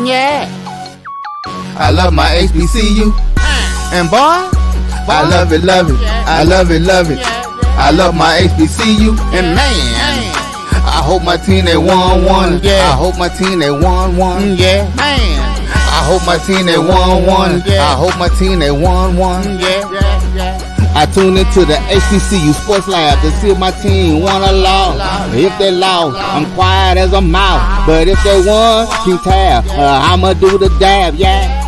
Yeah. I love my HBCU. And boy, I love it, love it. I love it, love it. I love my HBCU. And man, I hope my team they won. Yeah. I hope my team they won. Yeah. Man, I hope my team they won. Yeah. I hope my team they won. Yeah. I tune into the HBCU Sports Lab to see if my team won or lost. If they lost, I'm quiet as a mouse. But if they won, keep tab. I'ma do the dab, yeah.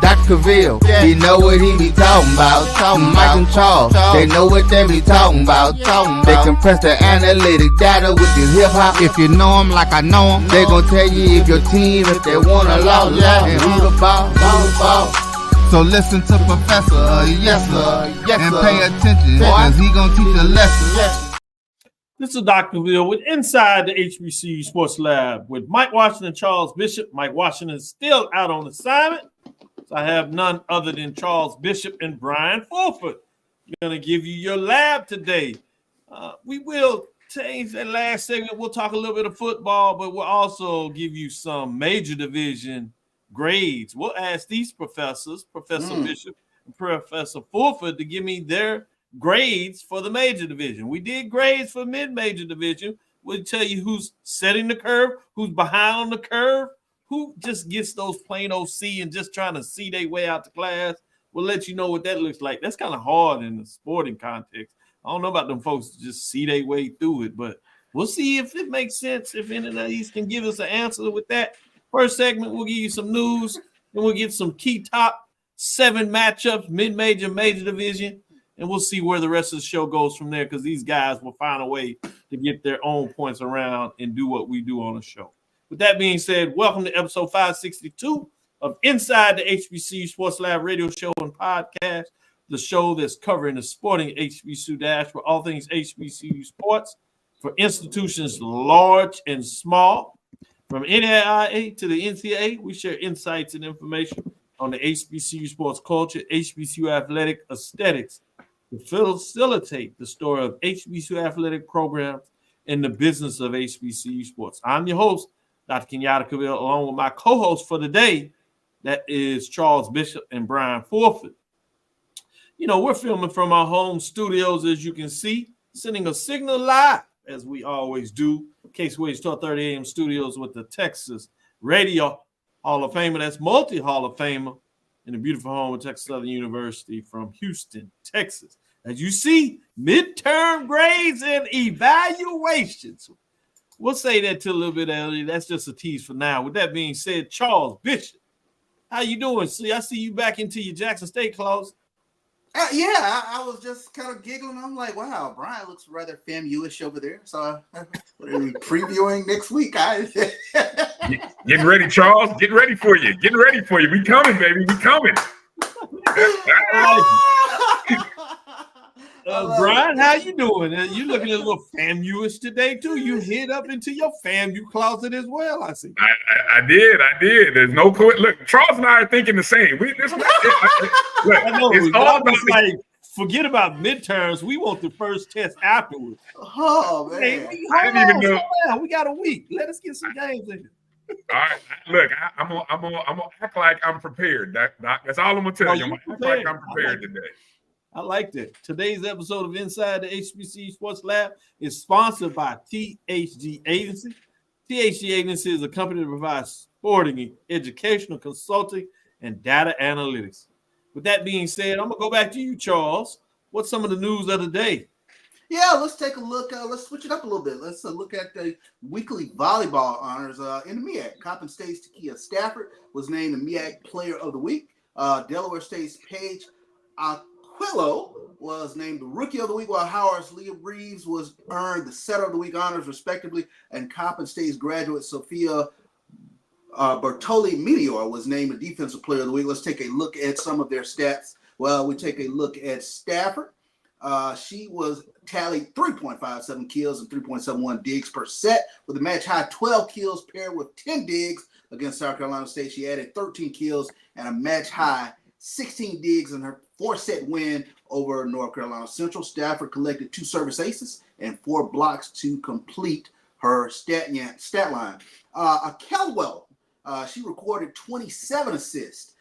Dr. Cavil, he know what he be talking about. Mike and Charles, they know what they be talking about. They compress the analytic data with the hip hop. If you know them like I know them, they gon' tell you if your team, if they won or lost, and who the ball. So listen to Professor, yes sir, and pay attention, cause he gonna teach a lesson. This is Dr. Cavil with Inside the HBCU Sports Lab with Mike Washington and Charles Bishop. Mike Washington is still out on assignment. So I have none other than Charles Bishop and Brian Fulford. We're going to give you your lab today. We will change that last segment. We'll talk a little bit of football, but we'll also give you some major division grades. We'll ask these professors, Professor Bishop and Professor Fulford, to give me their grades for the major division. We did grades for mid-major division. We'll tell you who's setting the curve, who's behind on the curve, who just gets those plain old C and just trying to see their way out to class. We'll let you know what that looks like. That's kind of hard in the sporting context. I don't know about them folks to just see their way through it, but we'll see if it makes sense, if any of these can give us an answer with that. First segment, we'll give you some news, and we'll get some key top 7 matchups, mid-major, major division, and we'll see where the rest of the show goes from there, because these guys will find a way to get their own points around and do what we do on the show. With that being said, welcome to episode 562 of Inside the HBCU Sports Lab radio show and podcast, the show that's covering the sporting HBCU dash for all things HBCU sports for institutions large and small. From NAIA to the NCAA, we share insights and information on the HBCU sports culture, HBCU athletic aesthetics to facilitate the story of HBCU athletic programs and the business of HBCU sports. I'm your host, Dr. Kenyatta Cavil, along with my co-host for the day, that is Charles Bishop and Brian Fulford. You know, we're filming from our home studios, as you can see, sending a signal live, as we always do. Case Wade's 12:30 a.m. studios with the Texas Radio Hall of Famer, that's multi-Hall of Famer, in the beautiful home of Texas Southern University from Houston, Texas. As you see, midterm grades and evaluations. We'll say that to a little bit earlier. That's just a tease for now. With that being said, Charles Bishop, how you doing? See, I see you back into your Jackson State clothes. I was just kind of giggling. I'm like, wow, Brian looks rather FAMU-ish over there. So what are we previewing next week? Getting ready, Charles. Getting ready for you. We coming, baby. We coming. Brian, how you doing? You looking a little FAMU-ish today too. You hid up into your FAMU closet as well, I see. I did. There's no look. Charles and I are thinking the same. It's all about like, forget about midterms. We want the first test afterwards. Oh man, hey, I didn't even know. We got a week. Let us get some games in. All right, look, I'm gonna act like I'm prepared. That's all I'm gonna tell you. I'm gonna act like I'm prepared today. I like that. Today's episode of Inside the HBCU Sports Lab is sponsored by THG Agency. THG Agency is a company that provides sporting, educational consulting, and data analytics. With that being said, I'm going to go back to you, Charles. What's some of the news of the day? Yeah, let's take a look. Let's switch it up a little bit. Let's look at the weekly volleyball honors in the MEAC. Coppin State's Takia Stafford was named the MEAC Player of the Week. Delaware State's Paige Aquillo was named the Rookie of the Week, while Howard's Leah Reeves was earned the Setter of the Week honors, respectively, and Coppin State's graduate Sophia Bertoli Meteor was named the Defensive Player of the Week. Let's take a look at some of their stats. Well, we take a look at Stafford. She was tallied 3.57 kills and 3.71 digs per set, with a match high 12 kills paired with 10 digs against South Carolina State. She added 13 kills and a match high 16 digs in her 4-set win over North Carolina Central. Stafford collected 2 service aces and 4 blocks to complete her stat line. Kelwell She recorded 27 assists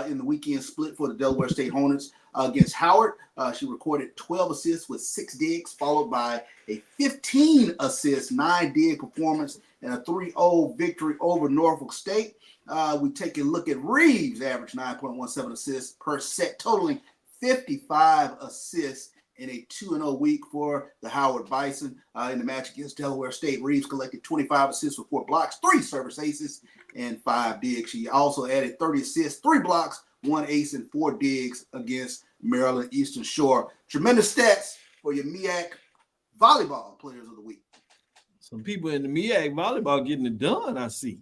in the weekend split for the Delaware State Hornets against Howard. She recorded 12 assists with 6 digs, followed by a 15 assist, 9 dig performance and a 3-0 victory over Norfolk State. We take a look at Reeves, averaged 9.17 assists per set, totaling 55 assists in a 2-0 week for the Howard Bison. In the match against Delaware State, Reeves collected 25 assists with 4 blocks, 3 service aces, and 5 digs. She also added 30 assists, 3 blocks, 1 ace, and 4 digs against Maryland Eastern Shore. Tremendous stats for your MEAC volleyball players of the week. Some people in the MEAC volleyball getting it done, I see.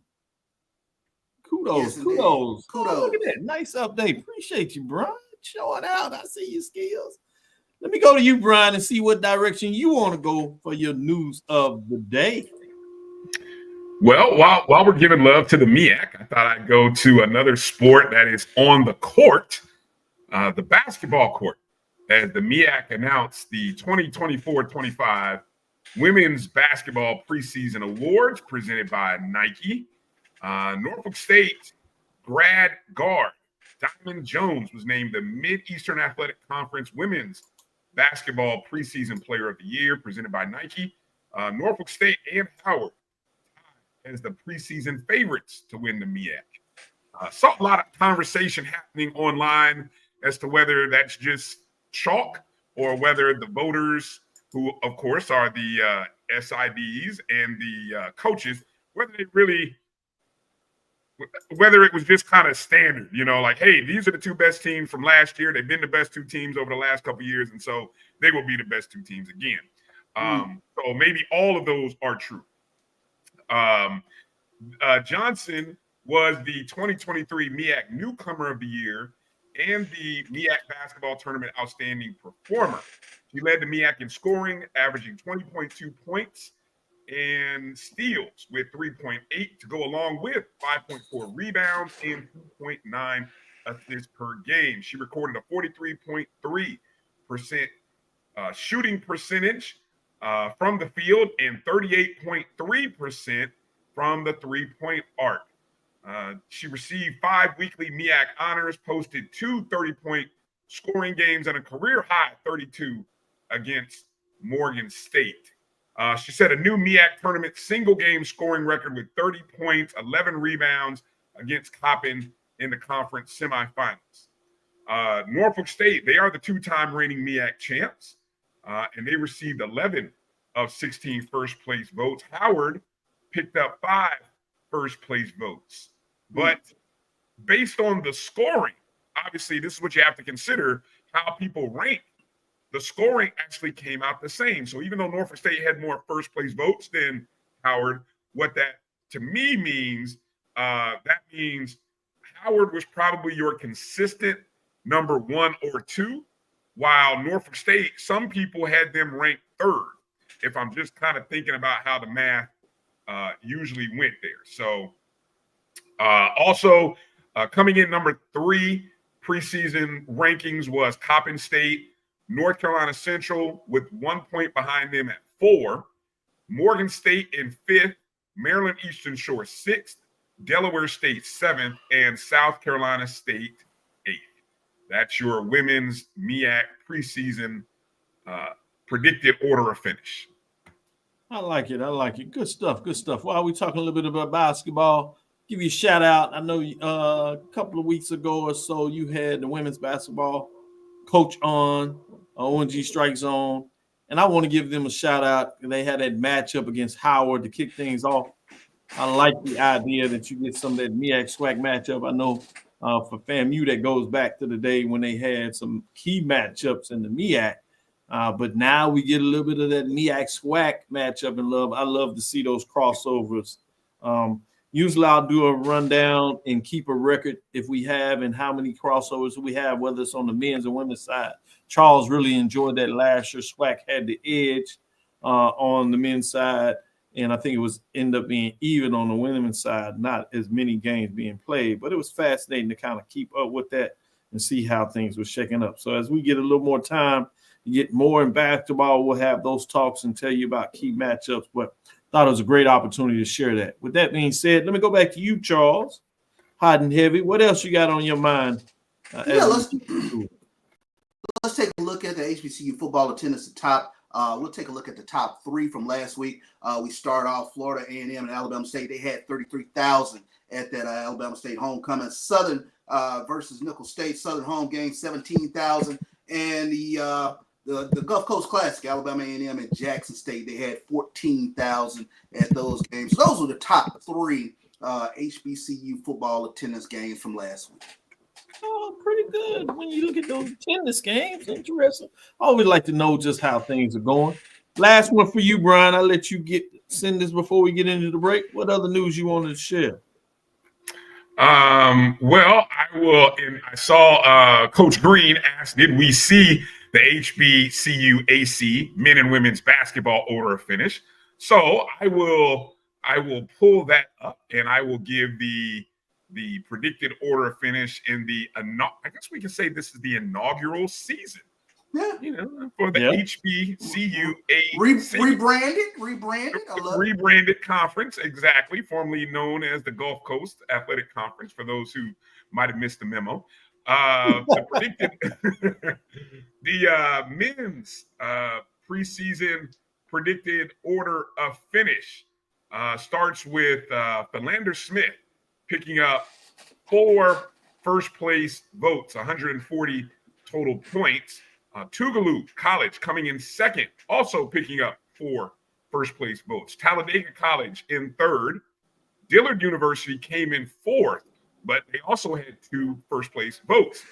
Kudos, Yes, kudos. Kudos. Oh, look at that. Nice update. Appreciate you, Brian. Showing out. I see your skills. Let me go to you, Brian, and see what direction you want to go for your news of the day. Well, while we're giving love to the MEAC, I thought I'd go to another sport that is on the court, the basketball court, as the MEAC announced the 2024-25 Women's Basketball Preseason Awards presented by Nike. Norfolk State grad guard Diamond Jones was named the Mid-Eastern Athletic Conference Women's Basketball Preseason Player of the Year presented by Nike. Norfolk State and Howard as the preseason favorites to win the MEAC. Saw a lot of conversation happening online as to whether that's just chalk or whether the voters, who of course are the SIDs and the coaches, whether it was just kind of standard, like, hey, these are the 2 best teams from last year. They've been the best 2 teams over the last couple of years, and so they will be the best 2 teams again. So maybe all of those are true. Johnson was the 2023 MEAC Newcomer of the Year and the MEAC Basketball Tournament Outstanding Performer. She led the MEAC in scoring, averaging 20.2 points and steals with 3.8 to go along with 5.4 rebounds and 2.9 assists per game. She recorded a 43.3% shooting percentage from the field and 38.3% from the 3-point arc. She received 5 weekly MEAC honors, posted 2 30-point scoring games and a career high 32 against Morgan State. She set a new MEAC tournament single game scoring record with 30 points, 11 rebounds against Coppin in the conference semifinals. Norfolk State, they are the 2-time reigning MEAC champs, and they received 11 of 16 first place votes. Howard picked up 5 first place votes. But based on the scoring, obviously this is what you have to consider, how people rank. The scoring actually came out the same. So even though Norfolk State had more first place votes than Howard, what that to me means, that means Howard was probably your consistent number 1 or 2, while Norfolk State, some people had them ranked 3rd, if I'm just kind of thinking about how the math usually went there. So also coming in number 3 preseason rankings was Coppin State, North Carolina Central with 1 point behind them at 4, Morgan State in 5th, Maryland Eastern Shore 6th, Delaware State 7th, and South Carolina State 8th. That's your women's MEAC preseason predicted order of finish. I like it. Good stuff. While we're talking a little bit about basketball, give you a shout out. I know a couple of weeks ago or so, you had the women's basketball coach on ONG Strike Zone, and I want to give them a shout out. They had that matchup against Howard to kick things off. I like the idea that you get some of that MEAC SWAC matchup. I know for FAMU that goes back to the day when they had some key matchups in the MEAC. But now we get a little bit of that MEAC SWAC matchup in love. I love to see those crossovers. Usually I'll do a rundown and keep a record if we have and how many crossovers we have, whether it's on the men's or women's side. Charles really enjoyed that last year. SWAC had the edge on the men's side, and I think it was end up being even on the women's side, not as many games being played. But it was fascinating to kind of keep up with that and see how things were shaking up. So as we get a little more time, you get more in basketball, we'll have those talks and tell you about key matchups. But thought it was a great opportunity to share that. With that being said, let me go back to you, Charles. Hot and heavy. What else you got on your mind? Let's take a look at the HBCU football attendance at the top. We'll take a look at the top 3 from last week. We start off Florida A&M and Alabama State. They had 33,000 at that Alabama State homecoming. Southern versus Nicholls State. Southern home game 17,000, and the Gulf Coast Classic, Alabama A&M and Jackson State, they had 14,000 at those games. So those were the top 3 HBCU football attendance games from last week. Oh, pretty good. When you look at those attendance games, interesting. I always like to know just how things are going. Last one for you, Brian. I'll let you send this before we get into the break. What other news you wanted to share? Well, I will. And I saw Coach Green ask, "Did we see the HBCU AC men and women's basketball order of finish?" So I will pull that up, and I will give the predicted order of finish in the, I guess we can say this is the inaugural season. Yeah, for the HBCU AC. Rebranded. I love rebranded conference, exactly, formerly known as the Gulf Coast Athletic Conference. For those who might have missed the memo, the predicted the men's preseason predicted order of finish starts with Philander Smith picking up 4 first place votes, 140 total points. Tougaloo College coming in second, also picking up 4 first place votes. Talladega College in third. Dillard University came in 4th, but they also had 2 first place votes.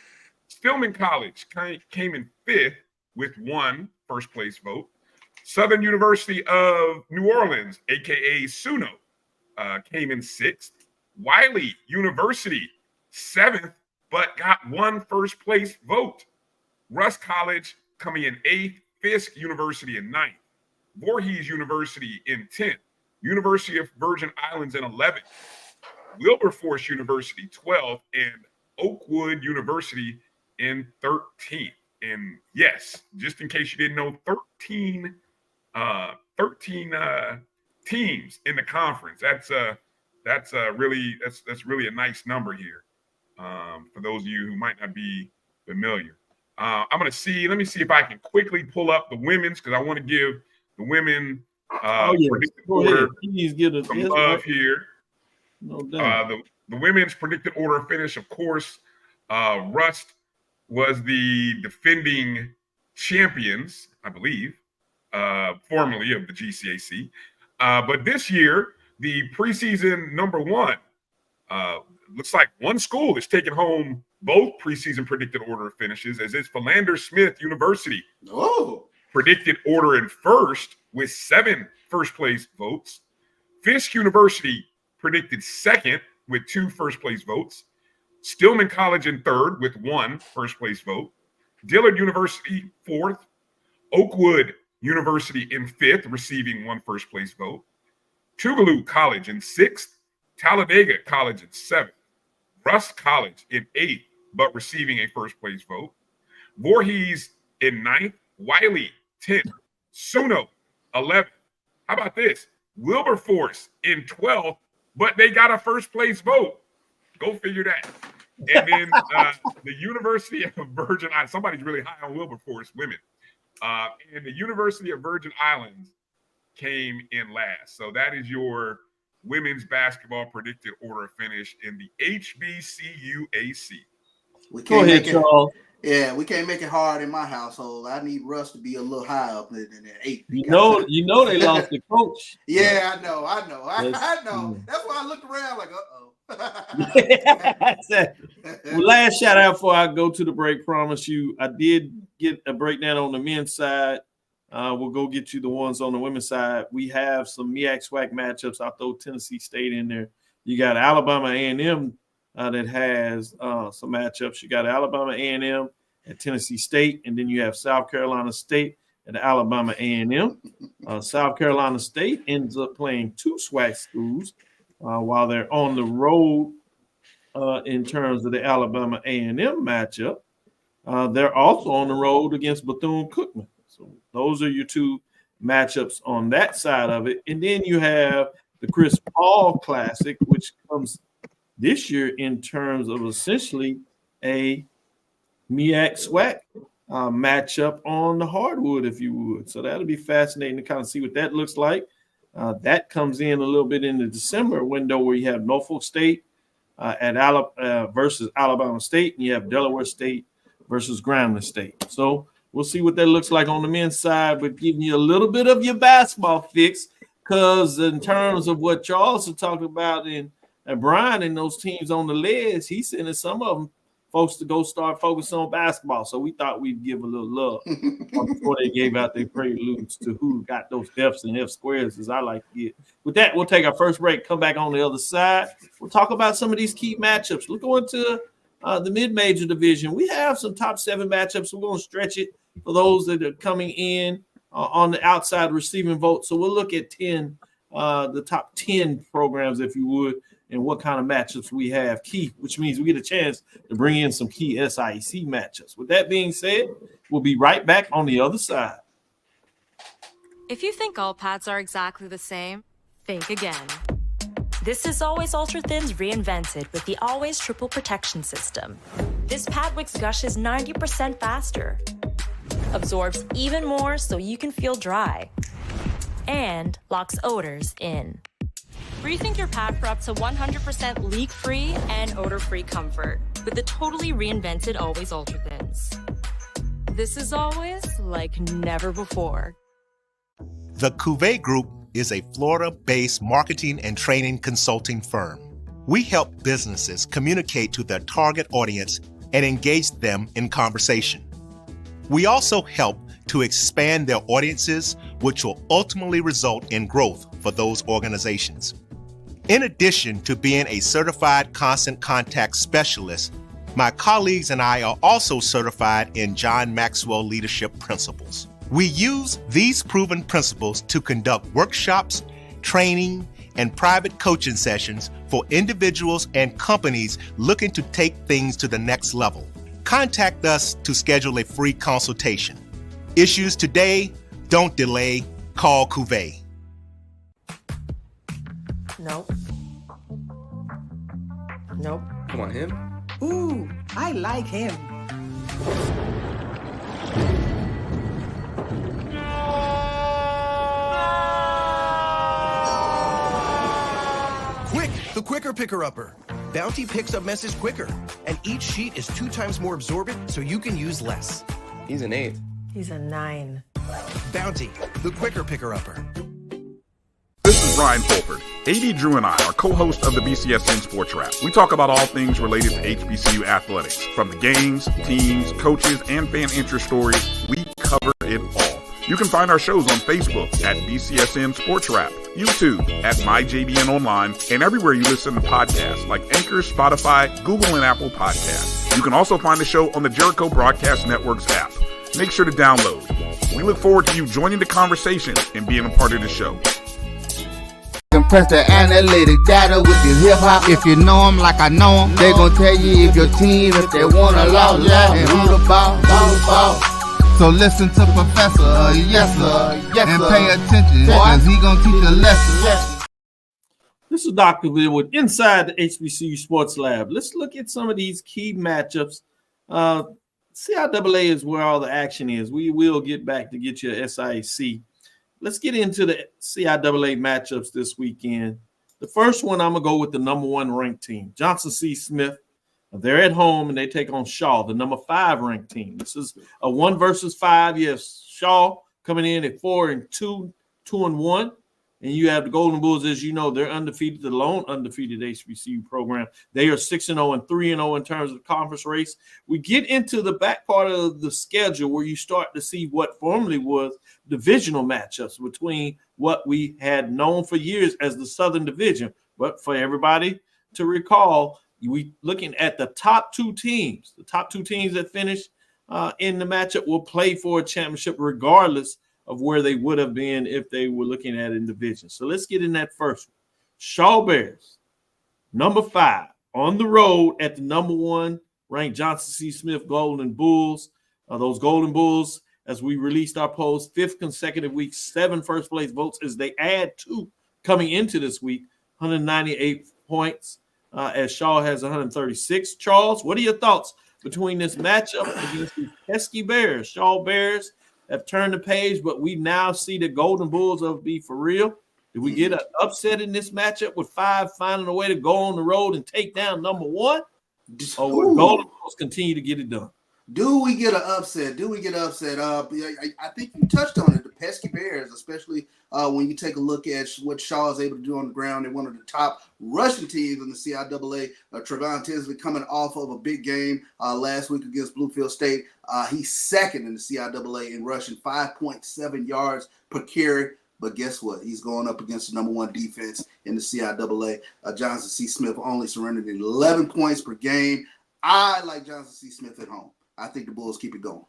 Stillman College came in 5th with 1 first place vote. Southern University of New Orleans, aka SUNO, came in 6th. Wiley University 7th, but got 1 first place vote. Russ College coming in 8th, Fisk University in 9th, Voorhees University in 10th, University of Virgin Islands in 11th, Wilberforce University 12th, and Oakwood University in 13th. And yes, just in case you didn't know, 13 teams in the conference. That's really a nice number here. For those of you who might not be familiar. Let me see if I can quickly pull up the women's, because I want to give the women predicted order some love here. No doubt. The women's predicted order of finish, of course, Rust was the defending champions, I believe, formerly of the GCAC. But this year, the preseason number 1, looks like one school is taking home both preseason predicted order of finishes, as it's Philander Smith University. Oh, predicted order in first with 7 first place votes. Fisk University predicted second with 2 first place votes. Stillman College in third with 1 first place vote. Dillard University 4th. Oakwood University in 5th, receiving 1 first place vote. Tougaloo College in 6th. Talladega College in 7th. Russ College in 8th, but receiving a first place vote. Voorhees in 9th. Wiley 10th. SUNO 11th. How about this? Wilberforce in 12th, but they got a first place vote. Go figure that. And then the University of Virgin Islands, somebody's really high on Wilberforce women. And the University of Virgin Islands came in last. So that is your women's basketball predicted order of finish in the HBCU AC. Go ahead, Charles. Yeah, we can't make it hard in my household. I need Russ to be a little high up in that 8. You know they lost the coach. Yeah, I know. I know. That's why I looked around like, uh-oh. Well, last shout out before I go to the break, promise you, I did get a breakdown on the men's side. We'll go get you the ones on the women's side. We have some MEAC SWAC matchups. I'll throw Tennessee State in there. You got Alabama A&M that has some matchups. You got Alabama A&M at Tennessee State, and then you have South Carolina State at Alabama A&M. South Carolina State ends up playing 2 SWAC schools while they're on the road in terms of the Alabama A&M matchup. They're also on the road against Bethune-Cookman. So those are your 2 matchups on that side of it. And then you have the Chris Paul Classic, which comes this year in terms of essentially a MEAC SWAC matchup on the hardwood, if you would. So that'll be fascinating to kind of see what that looks like. That comes in a little bit in the December window where you have Norfolk State versus Alabama State, and you have Delaware State versus Grambling State. So we'll see what that looks like on the men's side, but giving you a little bit of your basketball fix, because in terms of what Charles is talking about and Brian and those teams on the list, he's sending some of them folks to go start focusing on basketball. So we thought we'd give a little love before they gave out their preludes to who got those F's and F squares, as I like to get. With that, we'll take our first break, come back on the other side. We'll talk about some of these key matchups. We're going to the mid-major division. We have some top 7 matchups. We're going to stretch it for those that are coming in on the outside receiving vote. So we'll look at the top 10 programs, if you would, and what kind of matchups we have key, which means we get a chance to bring in some key SIEC matchups. With that being said, we'll be right back on the other side. If you think all pads are exactly the same, think again. This is Always Ultra Thins reinvented with the Always Triple Protection System. This pad wicks gushes 90% faster, absorbs even more so you can feel dry, and locks odors in. Rethink your pad for up to 100% leak-free and odor-free comfort with the totally reinvented Always Ultra Thins. This is always like never before. The Cavil Group is a Florida-based marketing and training consulting firm. We help businesses communicate to their target audience and engage them in conversation. We also help to expand their audiences, which will ultimately result in growth for those organizations. In addition to being a certified constant contact specialist, my colleagues and I are also certified in John Maxwell Leadership Principles. We use these proven principles to conduct workshops, training, and private coaching sessions for individuals and companies looking to take things to the next level. Contact us to schedule a free consultation. Issues today, don't delay, call Cavil. Nope. Nope. Come on, him? Ooh, I like him. Quick, the quicker picker-upper. Bounty picks up messages quicker, and each sheet is 2 times more absorbent, so you can use less. He's an 8. He's a 9. Bounty, the quicker picker-upper. This is Ryan Fulford. AD Drew and I are co-hosts of the BCSN Sports Wrap. We talk about all things related to HBCU athletics. From the games, teams, coaches, and fan interest stories, we cover it all. You can find our shows on Facebook at BCSN Sports Wrap, YouTube at MyJBN Online, and everywhere you listen to podcasts like Anchor, Spotify, Google, and Apple Podcasts. You can also find the show on the Jericho Broadcast Network's app. Make sure to download. We look forward to you joining the conversation and being a part of the show. Compress the analytic data with your hip hop. If you know them like I know them, they gon' tell you if your team, if they wanna lose, and who the ball. So listen to Professor, yes sir, and pay attention, cause he gon' teach a lesson. This is Dr. Cavil with Inside the HBCU Sports Lab. Let's look at some of these key matchups. CIAA is where all the action is. We will get back to get you SIAC. Let's get into the CIAA matchups this weekend. The first one, I'm going to go with the number 1 ranked team, Johnson C. Smith. They're at home, and they take on Shaw, the number 5 ranked team. This is a 1 versus 5. Yes, Shaw coming in at 4-2, 2-1. And you have the Golden Bulls, as you know, they're undefeated, the lone undefeated HBCU program. They are 6-0 and 3-0 in terms of the conference race. We get into the back part of the schedule where you start to see what formerly was divisional matchups between what we had known for years as the Southern Division. But for everybody to recall, we looking at the top 2 teams. The top 2 teams that finished in the matchup will play for a championship regardless of where they would have been if they were looking at in division. So let's get in that first one. Shaw Bears, number 5, on the road at the number 1 ranked Johnson C. Smith Golden Bulls. Those Golden Bulls, as we released our polls, 5th consecutive week, 7 first-place votes as they add 2 coming into this week, 198 points, as Shaw has 136. Charles, what are your thoughts between this matchup against the pesky Bears? Shaw Bears have turned the page, but we now see the Golden Bulls of be for real. Did we get an upset in this matchup with 5 finding a way to go on the road and take down number 1? Or will Golden Bulls continue to get it done? Do we get an upset? I think you touched on it. The pesky Bears, especially when you take a look at what Shaw is able to do on the ground. They're one of the top rushing teams in the CIAA. Trevon Tinsley coming off of a big game last week against Bluefield State. He's second in the CIAA in rushing, 5.7 yards per carry. But guess what? He's going up against the number 1 defense in the CIAA. Johnson C. Smith only surrendered 11 points per game. I like Johnson C. Smith at home. I think the Bulls keep it going.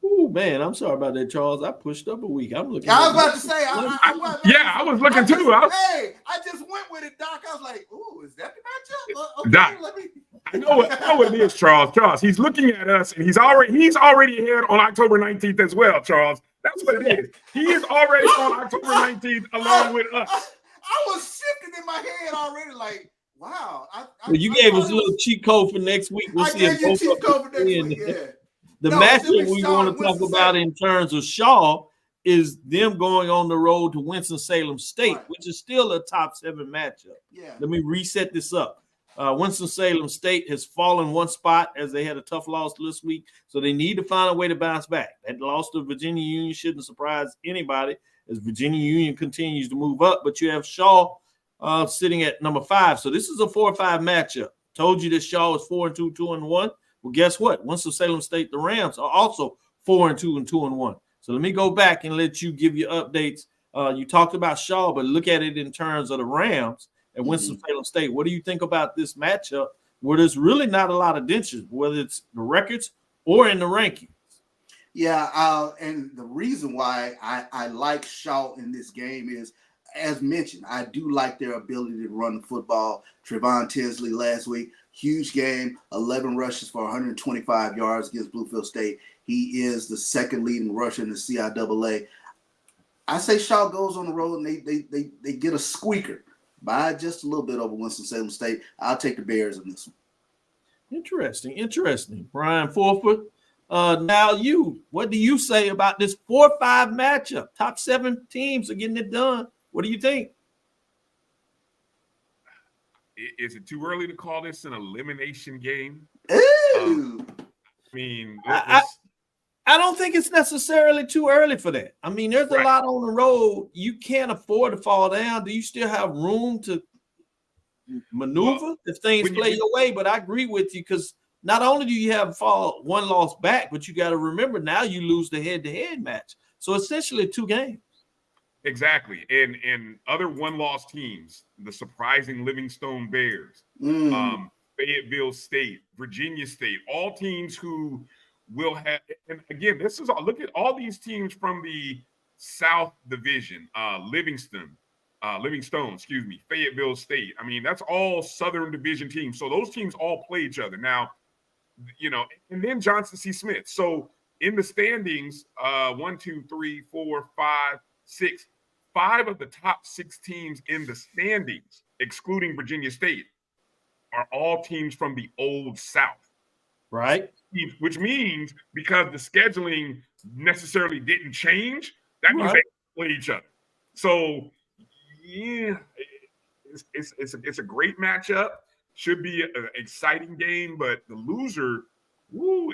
Oh man, I'm sorry about that, Charles. I pushed up a week. I'm looking. I was about to say. I was looking too. I just went with it, Doc. I was like, "Ooh, is that the matchup?" Okay, Doc, I know what it is, Charles. Charles, he's looking at us, and he's already ahead on October 19th as well, Charles. That's what it is. He is already on October 19th along with us. I was shifting in my head already, like, wow. You gave us a little cheat code for next week. We'll see gave you a cheat code for next week, yeah. The matchup we want to talk about in terms of Shaw is them going on the road to Winston-Salem State, which is still a top 7 matchup. Yeah. Let me reset this up. Winston-Salem State has fallen 1 spot as they had a tough loss this week, so they need to find a way to bounce back. That loss to Virginia Union shouldn't surprise anybody as Virginia Union continues to move up, but you have Shaw sitting at number 5. So this is a 4-5 matchup. Told you that Shaw is 4-2, 2-1. Well, guess what? Winston-Salem State, the Rams are also 4-2 and 2-1. So let me go back and let you give your updates. You talked about Shaw, but look at it in terms of the Rams at Winston-Salem State. What do you think about this matchup where there's really not a lot of dentures, whether it's the records or in the rankings? Yeah, and the reason why I like Shaw in this game is, as mentioned, I do like their ability to run the football. Trevon Tinsley last week, huge game, 11 rushes for 125 yards against Bluefield State. He is the second leading rusher in the CIAA. I say Shaw goes on the road and they get a squeaker by just a little bit over Winston-Salem State. I'll take the Bears in this one. Interesting. Brian Forford. Now what do you say about this 4-5 matchup? Top 7 teams are getting it done. What do you think? Is it too early to call this an elimination game? Ooh. I don't think it's necessarily too early for that. I mean, there's a lot on the road. You can't afford to fall down. Do you still have room to maneuver if things play your way? But I agree with you, because not only do you have fall 1 loss back, but you got to remember now you lose the head-to-head match. So essentially 2 games. Exactly. And other 1-loss teams, the surprising Livingstone Bears, Fayetteville State, Virginia State, all teams who will have, and again, this is all, look at all these teams from the South Division, Livingstone, Fayetteville State. I mean, that's all Southern Division teams. So those teams all play each other. Now, and then Johnson C. Smith. So in the standings, 1, 2, 3, 4, 5, 6, 5 of the top 6 teams in the standings, excluding Virginia State, are all teams from the Old South. Right. Which means because the scheduling necessarily didn't change, that means they play each other. So, yeah, it's a great matchup. Should be an exciting game, but the loser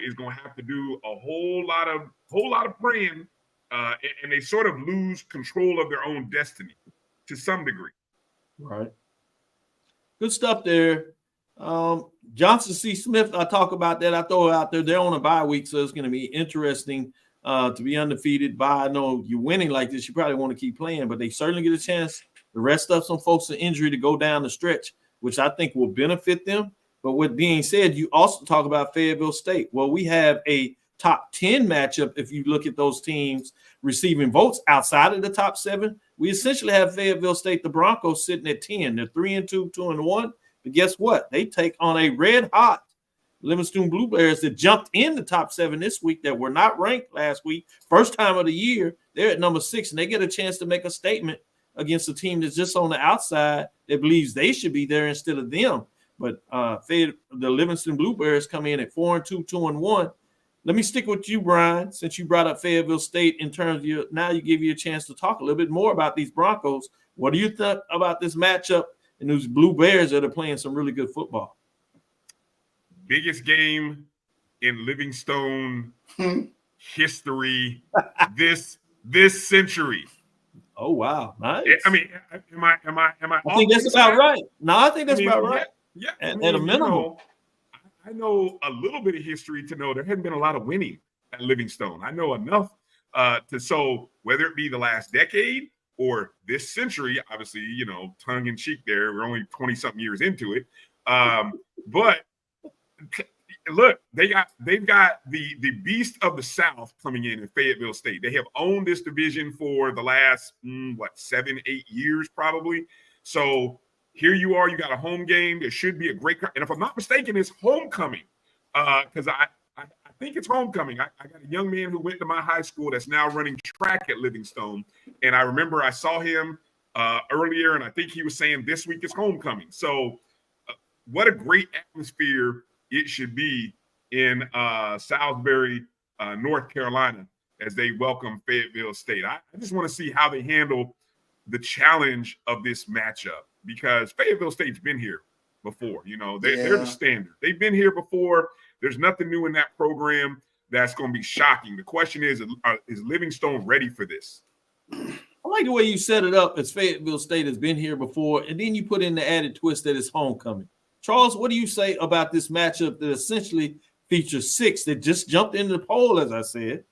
is going to have to do a whole lot of praying, and they sort of lose control of their own destiny to some degree. Right. Good stuff there. Johnson C. Smith, I talk about that. I throw it out there. They're on a bye week, so it's going to be interesting to be undefeated. I know you're winning like this, you probably want to keep playing, but they certainly get a chance to rest up some folks in injury to go down the stretch, which I think will benefit them. But with being said, you also talk about Fayetteville State. Well, we have a top 10 matchup. If you look at those teams receiving votes outside of the top 7, we essentially have Fayetteville State, the Broncos, sitting at 10. They're 3-2, 2-1. But guess what? They take on a red-hot Livingston Blue Bears that jumped in the top 7 this week that were not ranked last week. First time of the year, they're at number 6, and they get a chance to make a statement against a team that's just on the outside that believes they should be there instead of them. But the Livingston Blue Bears come in at 4-2, 2-1. Let me stick with you, Brian, since you brought up Fayetteville State in terms of now you give you a chance to talk a little bit more about these Broncos. What do you think about this matchup and those Blue Bears that are playing some really good football? Biggest game in Livingstone history this century. Oh wow, nice. I mean, am I? I think that's about right. No, I think that's about right. Yeah, at a minimum. I know a little bit of history to know there hadn't been a lot of winning at Livingstone. I know enough so whether it be the last decade or this century, obviously, tongue in cheek there. We're only 20-something years into it. But look, they've got the beast of the South coming in Fayetteville State. They have owned this division for the last 7-8 years probably. So here you are, you got a home game. It should be a great, and if I'm not mistaken, it's homecoming. Because I think it's homecoming. I got a young man who went to my high school that's now running track at Livingstone, and I remember I saw him earlier, and I think he was saying this week is homecoming. So what a great atmosphere it should be in Salisbury, North Carolina, as they welcome Fayetteville State. I just want to see how they handle the challenge of this matchup, because Fayetteville State's been here before. They're the standard. They've been here before. There's nothing new in that program that's going to be shocking. The question is Livingstone ready for this? I like the way you set it up as Fayetteville State has been here before, and then you put in the added twist that it's homecoming. Charles, what do you say about this matchup that essentially features 6 that just jumped into the poll, as I said,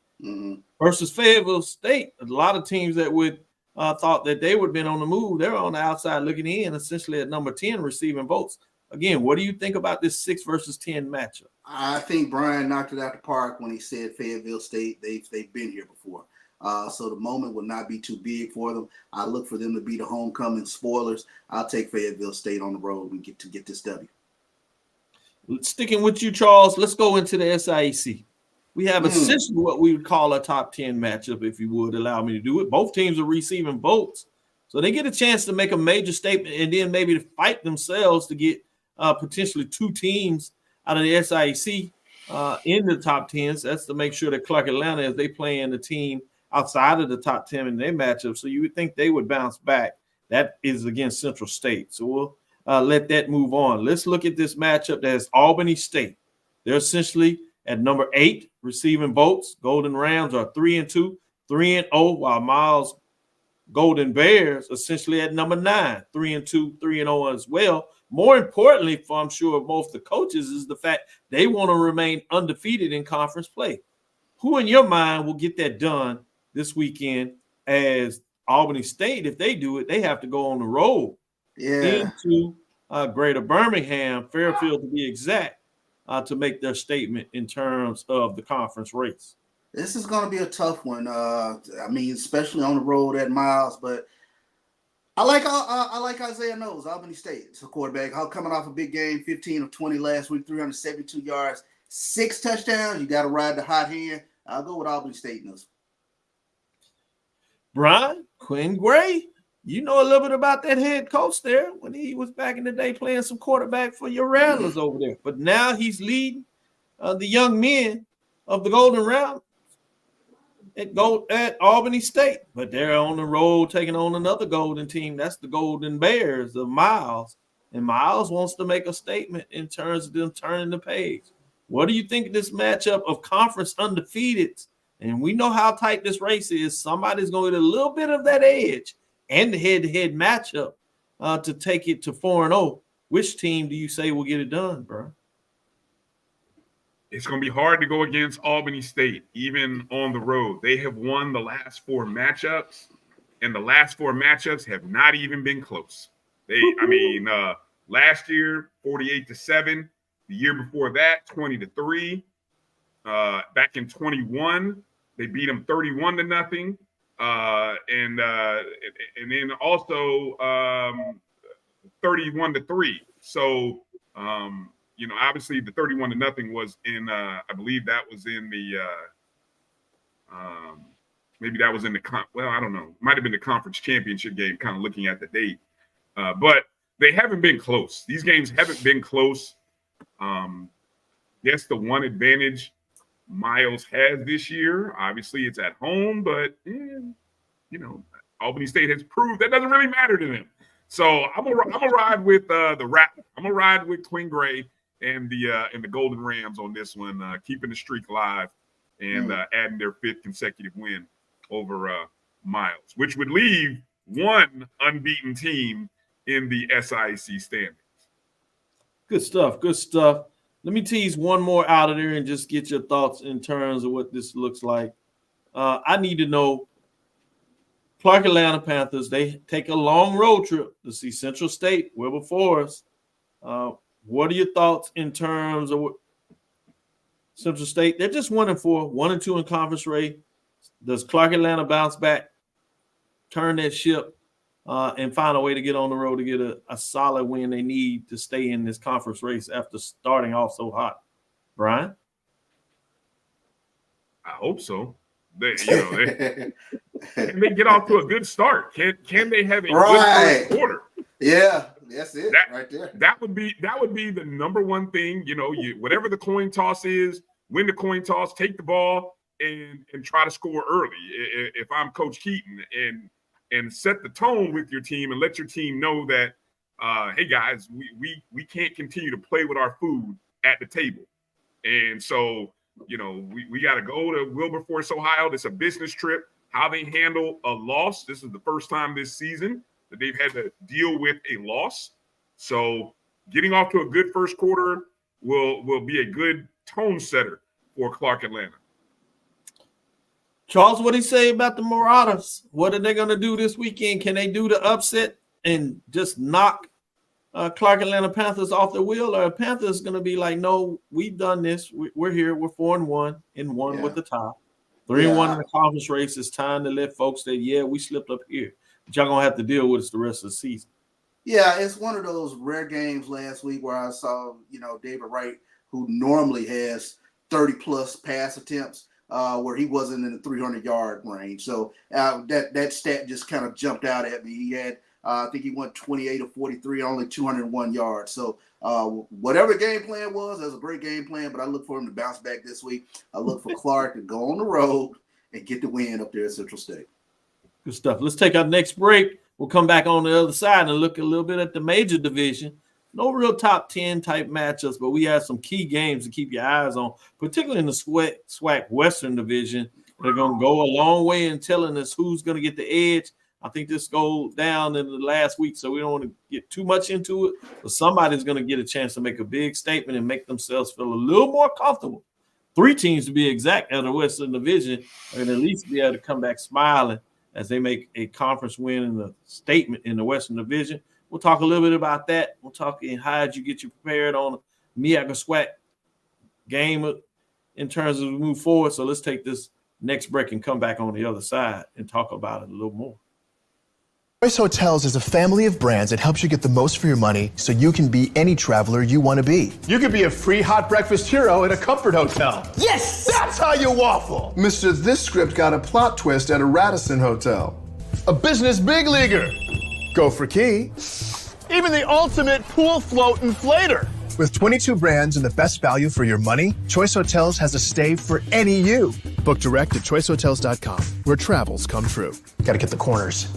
versus Fayetteville State? A lot of teams that would thought that they would have been on the move. They're on the outside looking in, essentially at number 10 receiving votes. Again, what do you think about this 6 versus 10 matchup? I think Brian knocked it out the park when he said Fayetteville State. They've been here before. So the moment will not be too big for them. I look for them to be the homecoming spoilers. I'll take Fayetteville State on the road and get this W. Sticking with you, Charles, let's go into the SIAC. We have essentially what we would call a top 10 matchup, if you would allow me to do it. Both teams are receiving votes, so they get a chance to make a major statement and then maybe to fight themselves to get potentially 2 teams out of the SIAC in the top 10s. That's to make sure that Clark Atlanta, as they play in the team outside of the top 10 in their matchup, so you would think they would bounce back. That is against Central State. So we'll let that move on. Let's look at this matchup that has Albany State. They're essentially at number 8 receiving votes. Golden Rams are 3-2, 3-0, while Miles Golden Bears essentially at number 9, 3-2, 3-0 as well. More importantly, for I'm sure most of the coaches, is the fact they want to remain undefeated in conference play. Who in your mind will get that done this weekend? As Albany State, if they do it, they have to go on the road into Greater Birmingham, Fairfield to be exact, to make their statement in terms of the conference race. This is going to be a tough one. Especially on the road at Miles, but I like Isaiah Knowles, Albany State. It's a quarterback. Coming off a big game, 15 of 20 last week, 372 yards, 6 touchdowns. You got to ride the hot hand. I'll go with Albany State in this. Brian, Quinn Gray, you know a little bit about that head coach there when he was back in the day playing some quarterback for your Rattlers over there. But now he's leading the young men of the Golden Round at Albany State. But they're on the road taking on another Golden team. That's the Golden Bears of Miles. And Miles wants to make a statement in terms of them turning the page. What do you think of this matchup of conference undefeateds? And we know how tight this race is. Somebody's going to get a little bit of that edge and the head-to-head matchup to take it to 4-0. Which team do you say will get it done, bro? It's going to be hard to go against Albany State, even on the road. They have won the last 4 matchups, and the last 4 matchups have not even been close. Last year, 48-7. The year before that, 20-3. Back in 21, they beat them 31-0. And then also 31-3. So obviously the 31-0 was in, I believe that was in the, maybe that was in the, I don't know. Might have been the conference championship game, kind of looking at the date. But they haven't been close. These games haven't been close. That's the one advantage Miles has this year. Obviously, it's at home, but, Albany State has proved that doesn't really matter to them. So I'm gonna ride with the Rat. I'm gonna ride with Quinn Gray and the Golden Rams on this one, keeping the streak alive and adding their 5th consecutive win over Miles, which would leave one unbeaten team in the SIAC standings. Good stuff. Good stuff. Let me tease one more out of there and just get your thoughts in terms of what this looks like. I need to know, Clark Atlanta Panthers, they take a long road trip to see Central State, Wilbur Forest. What are your thoughts in terms of what Central State? They're just 1-4, 1-2 in conference race. Does Clark Atlanta bounce back, turn that ship, and find a way to get on the road to get a solid win they need to stay in this conference race after starting off so hot? Brian? I hope so. They get off to a good start. Can they have a good first quarter? Yeah, that's it right there. That would be the number one thing. Whatever the coin toss is, win the coin toss, take the ball and try to score early. If I'm Coach Keaton, and set the tone with your team and let your team know that, hey guys, we can't continue to play with our food at the table, and so. We got to go to Wilberforce, Ohio. It's a business trip. How they handle a loss. This is the first time this season that they've had to deal with a loss. So getting off to a good first quarter will be a good tone setter for Clark Atlanta. Charles, what do you say about the Marauders? What are they going to do this weekend? Can they do the upset and just knock Clark Atlanta Panthers off the wheel, or Panthers going to be like, no, we've done this. We're here. We're 4-1 and one with the top. 3-1 in the conference race. It's time to let folks say, we slipped up here. But y'all going to have to deal with us the rest of the season. Yeah, it's one of those rare games last week where I saw, David Wright, who normally has 30-plus pass attempts, where he wasn't in the 300-yard range. So that stat just kind of jumped out at me. He had I think he went 28 of 43, only 201 yards. So whatever the game plan was, that was a great game plan, but I look for him to bounce back this week. I look for Clark to go on the road and get the win up there at Central State. Good stuff. Let's take our next break. We'll come back on the other side and look a little bit at the major division. No real top 10 type matchups, but we have some key games to keep your eyes on, particularly in the SWAC Western Division. They're going to go a long way in telling us who's going to get the edge. I think this goes down in the last week, so we don't want to get too much into it, but somebody's going to get a chance to make a big statement and make themselves feel a little more comfortable. 3 teams to be exact out of the Western Division are going to at least be able to come back smiling as they make a conference win in the statement in the Western Division. We'll talk a little bit about that. We'll talk in how did you get you prepared on MEAC or SWAC game in terms of move forward. So let's take this next break and come back on the other side and talk about it a little more. Choice Hotels is a family of brands that helps you get the most for your money so you can be any traveler you want to be. You could be a free hot breakfast hero at a comfort hotel. Yes! That's how you waffle. Mr. This script got a plot twist at a Radisson hotel. A business big leaguer. Go for key. Even the ultimate pool float inflator. With 22 brands and the best value for your money, Choice Hotels has a stay for any you. Book direct at choicehotels.com, where travels come true. Gotta get the corners.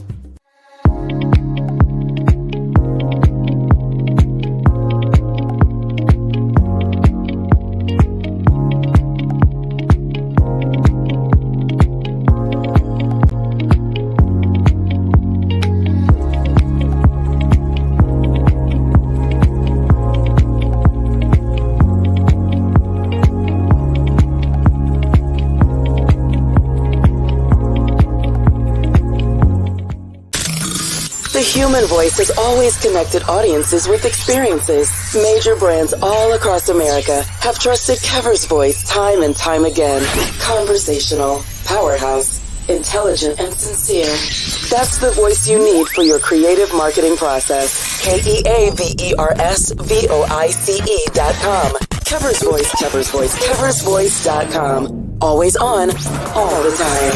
The human voice has always connected audiences with experiences. Major brands all across America have trusted Kever's voice time and time again. Conversational, powerhouse, intelligent, and sincere. That's the voice you need for your creative marketing process. KeaversVoice.com. Kever's Voice, Kever's Voice, KeversVoice.com. Always on, all the time.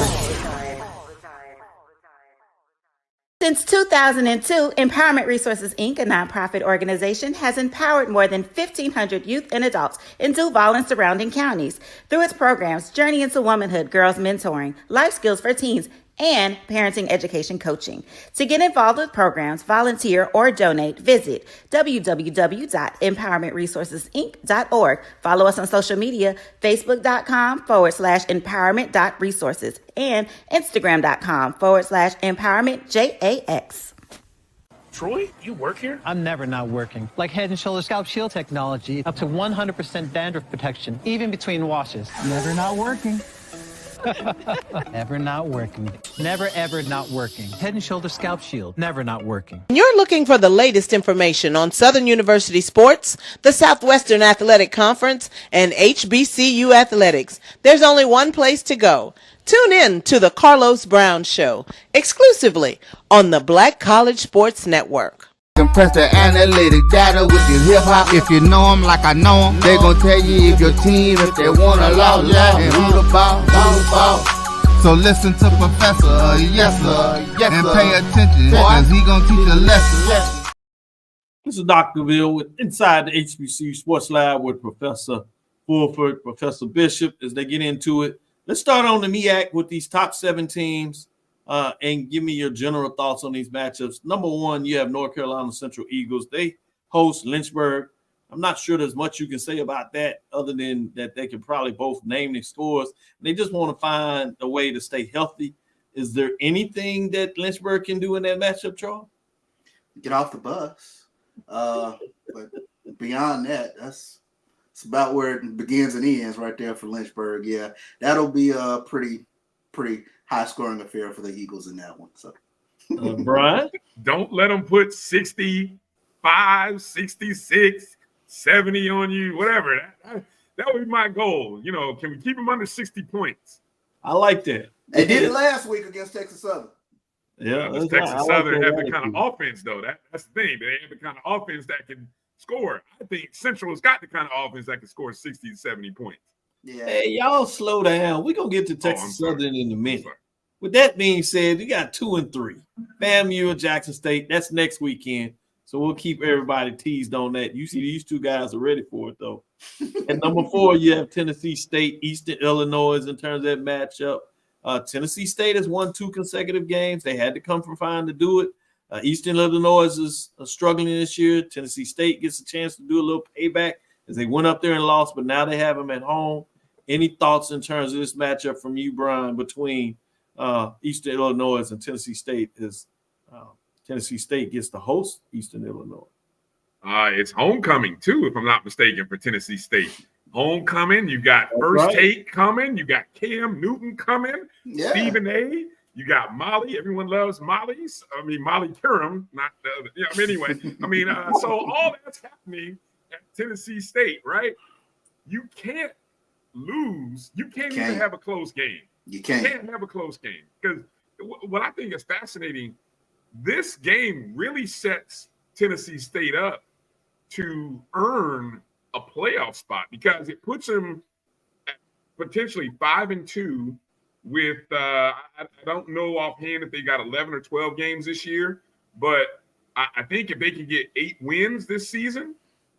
Since 2002, Empowerment Resources, Inc., a nonprofit organization, has empowered more than 1,500 youth and adults in Duval and surrounding counties. Through its programs, Journey into Womanhood, Girls Mentoring, Life Skills for Teens, and Parenting Education Coaching. To get involved with programs, volunteer, or donate, visit www.empowermentresourcesinc.org. Follow us on social media, facebook.com/empowerment.resources and instagram.com/empowermentjax. Troy, you work here? I'm never not working. Like Head and Shoulder Scalp Shield technology, up to 100% dandruff protection, even between washes. Never not working. Never not working. Never ever not working. Head and Shoulder Scalp Shield. Never not working. You're looking for the latest information on Southern University sports, the Southwestern Athletic Conference, and HBCU athletics. There's only one place to go. Tune in to the Carlos Brown Show, exclusively on the Black College Sports Network. Compress the analytic data with your hip hop. If you know them like I know them, they gon' tell you if your team, if they wanna lose, and who the ball. So listen to Professor, yes sir, and pay attention, cause he gon' teach a lesson. This is Dr. Cavil with Inside the HBCU Sports Lab with Professor Fulford, Professor Bishop, as they get into it. Let's start on the MEAC with these top 7 teams. And give me your general thoughts on these matchups. Number one, you have North Carolina Central Eagles. They host Lynchburg. I'm not sure there's much you can say about that other than that they can probably both name their scores. They just want to find a way to stay healthy. Is there anything that Lynchburg can do in that matchup, Charles? Get off the bus. But beyond that, it's about where it begins and ends right there for Lynchburg. Yeah, that'll be a pretty high-scoring affair for the Eagles in that one. So, Brian? Don't let them put 65, 66, 70 on you, whatever. That would be my goal. You know, can we keep them under 60 points? I like that. They did it last week against Texas Southern. Yeah, Texas Southern have the kind of offense, though. That's the thing. They have the kind of offense that can score. I think Central's got the kind of offense that can score 60 to 70 points. Yeah. Hey, y'all slow down. We're going to get to Texas Southern in a minute. With that being said, you got 2 and 3. FAMU and Jackson State. That's next weekend. So we'll keep everybody teased on that. You see these 2 guys are ready for it, though. And number 4, you have Tennessee State, Eastern Illinois in terms of that matchup. Tennessee State has won 2 consecutive games. They had to come from behind to do it. Eastern Illinois is struggling this year. Tennessee State gets a chance to do a little payback as they went up there and lost, but now they have them at home. Any thoughts in terms of this matchup from you, Brian, between Eastern Illinois and Tennessee State? Tennessee State gets to host Eastern Illinois. It's homecoming, too, if I'm not mistaken, for Tennessee State. Homecoming, you got First Take coming, you got Cam Newton coming, Stephen A., you got Molly. Everyone loves Molly's. I mean, Molly Curran, not the other. Yeah, anyway, so all that's happening at Tennessee State, right? You can't lose. You can't even have a close game. You can't have a close game. Because what I think is fascinating, this game really sets Tennessee State up to earn a playoff spot because it puts them at potentially 5-2 with I don't know offhand if they got 11 or 12 games this year, but I think if they can get 8 wins this season,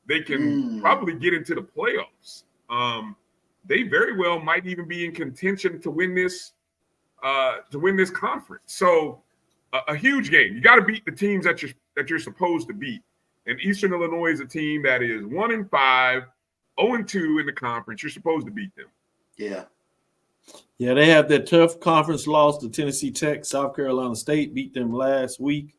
they can probably get into the playoffs. They very well might even be in contention to win this conference. So a huge game. You got to beat the teams that you're supposed to beat. And Eastern Illinois is a team that is 1-5, 0-2 in the conference. You're supposed to beat them. Yeah. Yeah, they have that tough conference loss to Tennessee Tech. South Carolina State beat them last week.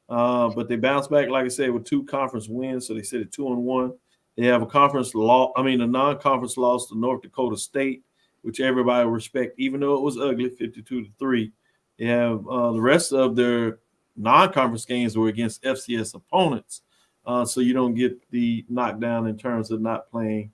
But they bounced back, like I said, with 2 conference wins. So they sit at 2-1. They have a non-conference loss to North Dakota State, which everybody respect, even though it was ugly, 52-3. They have the rest of their non-conference games were against FCS opponents. So you don't get the knockdown in terms of not playing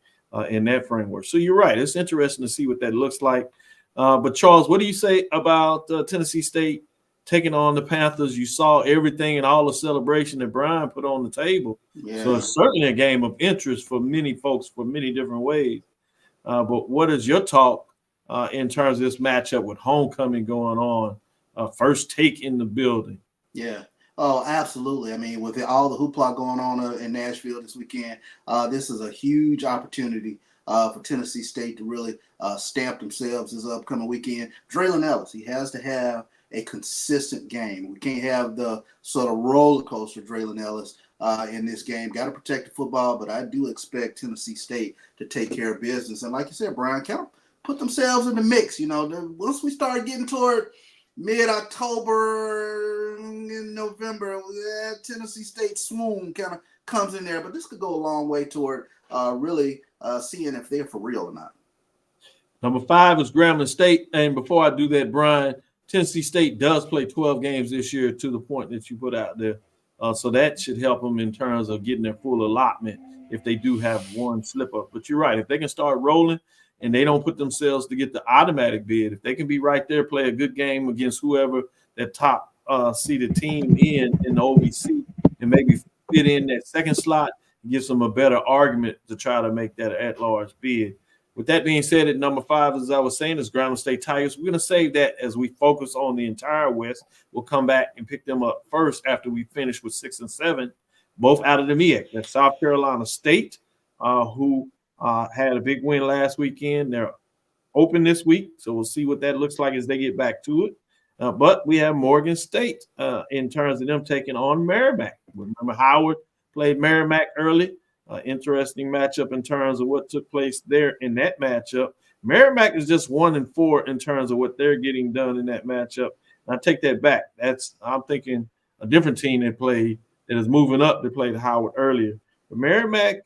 in that framework. So you're right. It's interesting to see what that looks like. But Charles, what do you say about Tennessee State taking on the Panthers. You saw everything and all the celebration that Brian put on the table. Yeah. So it's certainly a game of interest for many folks for many different ways. But what is your talk in terms of this matchup with homecoming going on? First take in the building. Yeah. Oh, absolutely. I mean, with all the hoopla going on in Nashville this weekend, this is a huge opportunity for Tennessee State to really stamp themselves this upcoming weekend. Draylon Ellis, he has to have a consistent game. We can't have the sort of roller coaster Draylon Ellis in this game. Got to protect the football, but I do expect Tennessee State to take care of business. And like you said, Brian, kind of put themselves in the mix. You know, once we start getting toward mid-October in November, Tennessee State swoon kind of comes in there. But this could go a long way toward really seeing if they're for real or not. Number 5 is Grambling State. And before I do that, Brian, Tennessee State does play 12 games this year to the point that you put out there. So that should help them in terms of getting their full allotment if they do have one slip-up. But you're right. If they can start rolling and they don't put themselves to get the automatic bid, if they can be right there, play a good game against whoever that top seeded team in the OVC and maybe fit in that second slot, it gives them a better argument to try to make that at-large bid. With that being said, at number 5, as I was saying, is Grambling State Tigers. We're going to save that as we focus on the entire West. We'll come back and pick them up first after we finish with 6 and 7, both out of the MEAC. That's South Carolina State, who had a big win last weekend. They're open this week, so we'll see what that looks like as they get back to it. But we have Morgan State in terms of them taking on Merrimack. Remember, Howard played Merrimack early. Interesting matchup in terms of what took place there in that matchup. Merrimack is just 1-4 in terms of what they're getting done in that matchup. And I take that back. I'm thinking a different team they played that is moving up. They played Howard earlier. But Merrimack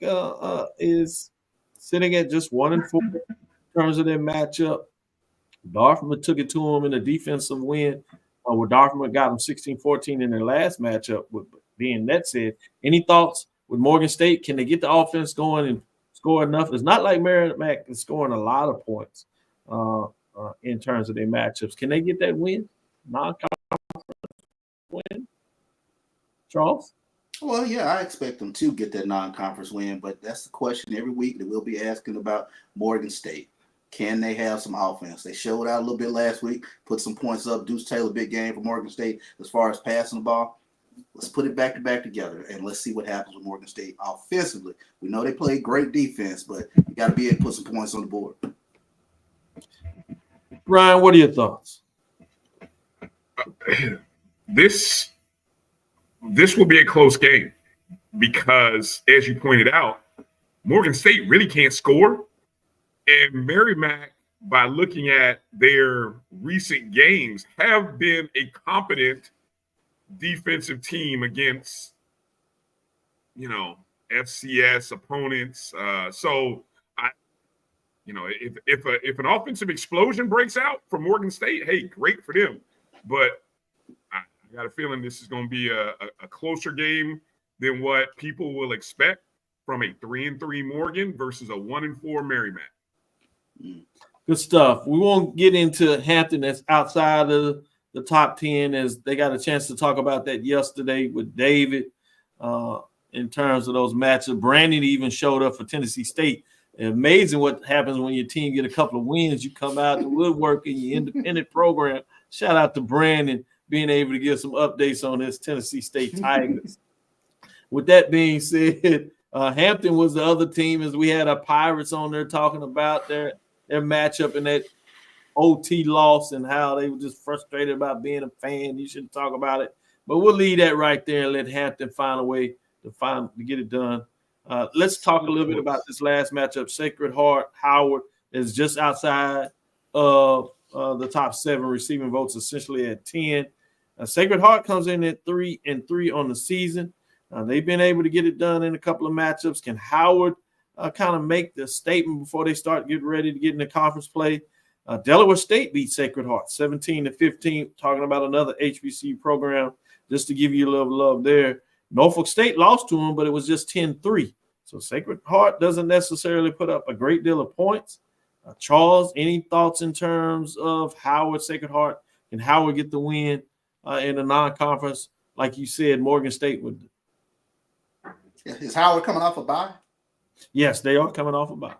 is sitting at just 1-4 in terms of their matchup. Dartmouth took it to them in a defensive win. Where Dartmouth got them 16-14 in their last matchup. With being that said, any thoughts with Morgan State? Can they get the offense going and score enough? It's not like Merrimack is scoring a lot of points in terms of their matchups. Can they get that win? Non-conference win? Charles? Well, yeah, I expect them to get that non-conference win, but that's the question every week that we'll be asking about Morgan State. Can they have some offense? They showed out a little bit last week, put some points up. Deuce Taylor, big game for Morgan State as far as passing the ball. Let's put it back to back together, and let's see what happens with Morgan State offensively. We know they play great defense, but you got to be able to put some points on the board. Ryan, what are your thoughts? This will be a close game because, as you pointed out, Morgan State really can't score. And Merrimack, by looking at their recent games, have been a competent defensive team against, FCS opponents. So if an offensive explosion breaks out for Morgan State, hey, great for them. But I got a feeling this is going to be a closer game than what people will expect from a 3-3 Morgan versus a 1-4 Merrimack. Good stuff. We won't get into Hampton that's outside of the top 10, as they got a chance to talk about that yesterday with David in terms of those matchups. Brandon even showed up for Tennessee State. Amazing what happens when your team get a couple of wins. You come out the woodwork in your independent program. Shout out to Brandon being able to give some updates on this Tennessee State Tigers. With that being said, Hampton was the other team, as we had our Pirates on there talking about their matchup in that OT loss and how they were just frustrated about being a fan. You shouldn't talk about it. But we'll leave that right there and let Hampton find a way to get it done. Let's talk a little bit about this last matchup. Sacred Heart Howard is just outside of the top 7 receiving votes, essentially at 10. Sacred Heart comes in at 3-3 on the season. They've been able to get it done in a couple of matchups. Can Howard kind of make the statement before they start getting ready to get into conference play? Delaware State beat Sacred Heart 17-15, talking about another HBCU program, just to give you a little love there. Norfolk State lost to them, but it was just 10-3. So Sacred Heart doesn't necessarily put up a great deal of points. Charles, any thoughts in terms of Howard, Sacred Heart? Can Howard get the win in the non-conference, like you said, Morgan State would. Is Howard coming off a bye? Yes, they are coming off a bye.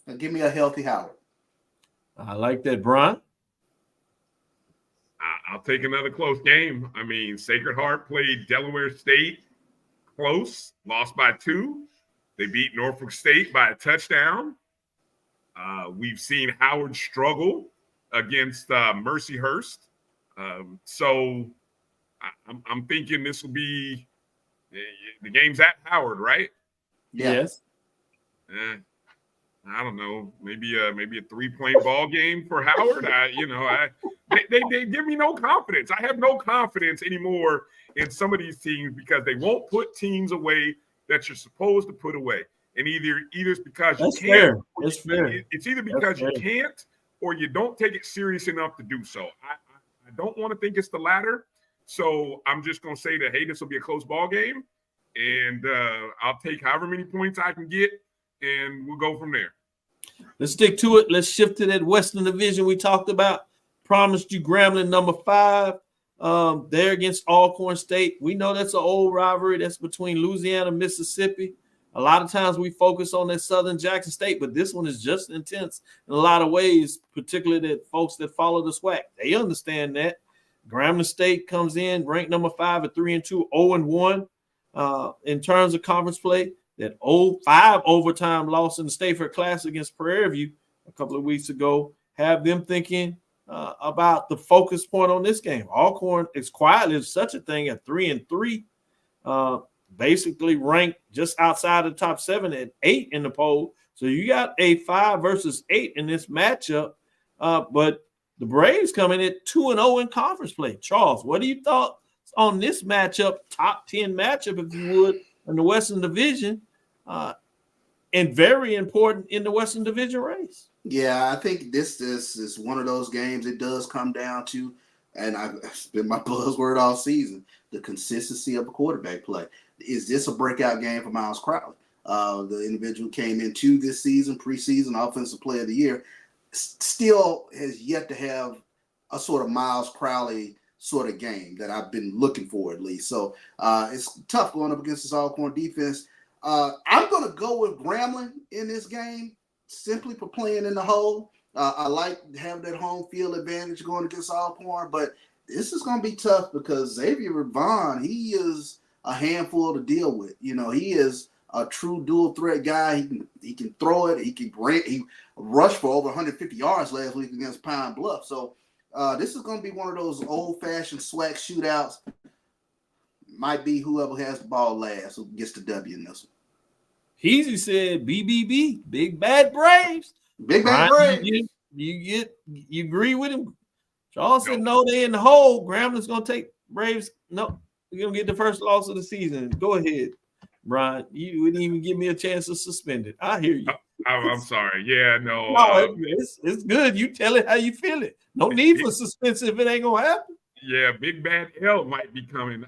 Now give me a healthy Howard. I like that, Brian. I'll take another close game. I mean, Sacred Heart played Delaware State close, lost by 2. They beat Norfolk State by a touchdown. We've seen Howard struggle against Mercyhurst. So I'm thinking this will be the game's at Howard, right? Yes. I don't know, maybe a 3-point ball game for Howard. They give me no confidence. I have no confidence anymore in some of these teams because they won't put teams away that you're supposed to put away. And either it's because you can't. That's fair. It's either because you can't or you don't take it serious enough to do so. I don't want to think it's the latter. So I'm just going to say that, hey, this will be a close ball game. And I'll take however many points I can get, and we'll go from there. Let's stick to it. Let's shift to that Western Division we talked about. Promised you Grambling number 5. They're against Alcorn State. We know that's an old rivalry. That's between Louisiana and Mississippi. A lot of times we focus on that Southern Jackson State, but this one is just intense in a lot of ways, particularly that folks that follow the SWAC. They understand that. Grambling State comes in ranked number 5 at 3-2, 0-1 in terms of conference play. That 5 overtime loss in the Stateford Classic against Prairie View a couple of weeks ago have them thinking about the focus point on this game. Alcorn is quietly such a thing at 3-3, basically ranked just outside of the top 7 at 8 in the poll. So you got a 5 versus 8 in this matchup, but the Braves coming at 2-0 in conference play. Charles, what do you thought on this matchup, top 10 matchup, if you would, in the Western Division, and very important in the Western Division race? Yeah, I think this is one of those games. It does come down to, and it's been my buzzword all season, the consistency of a quarterback play. Is this a breakout game for Miles Crowley? The individual came into this season, preseason offensive player of the year, still has yet to have a sort of Miles Crowley sort of game that I've been looking for at least. So it's tough going up against this Alcorn defense. I'm going to go with Grambling in this game simply for playing in the hole. I like having that home field advantage going against Alcorn, but this is going to be tough because Xavier Vaughn, he is a handful to deal with. You know, he is a true dual threat guy. He can throw it. He rushed for over 150 yards last week against Pine Bluff. So this is going to be one of those old-fashioned SWAC shootouts. Might be whoever has the ball last who gets the W in this one. Heasy said BBB, Big Bad Braves. Big Bad Braves. You agree with him? Charles said no, they in the hole. Grambling's going to take Braves. No, we're going to get the first loss of the season. Go ahead, Brian. You wouldn't even give me a chance to suspend it. I hear you. I'm sorry. Yeah, no. It's good. You tell it how you feel it. No need for suspense if it ain't going to happen. Yeah, Big Bad L might be coming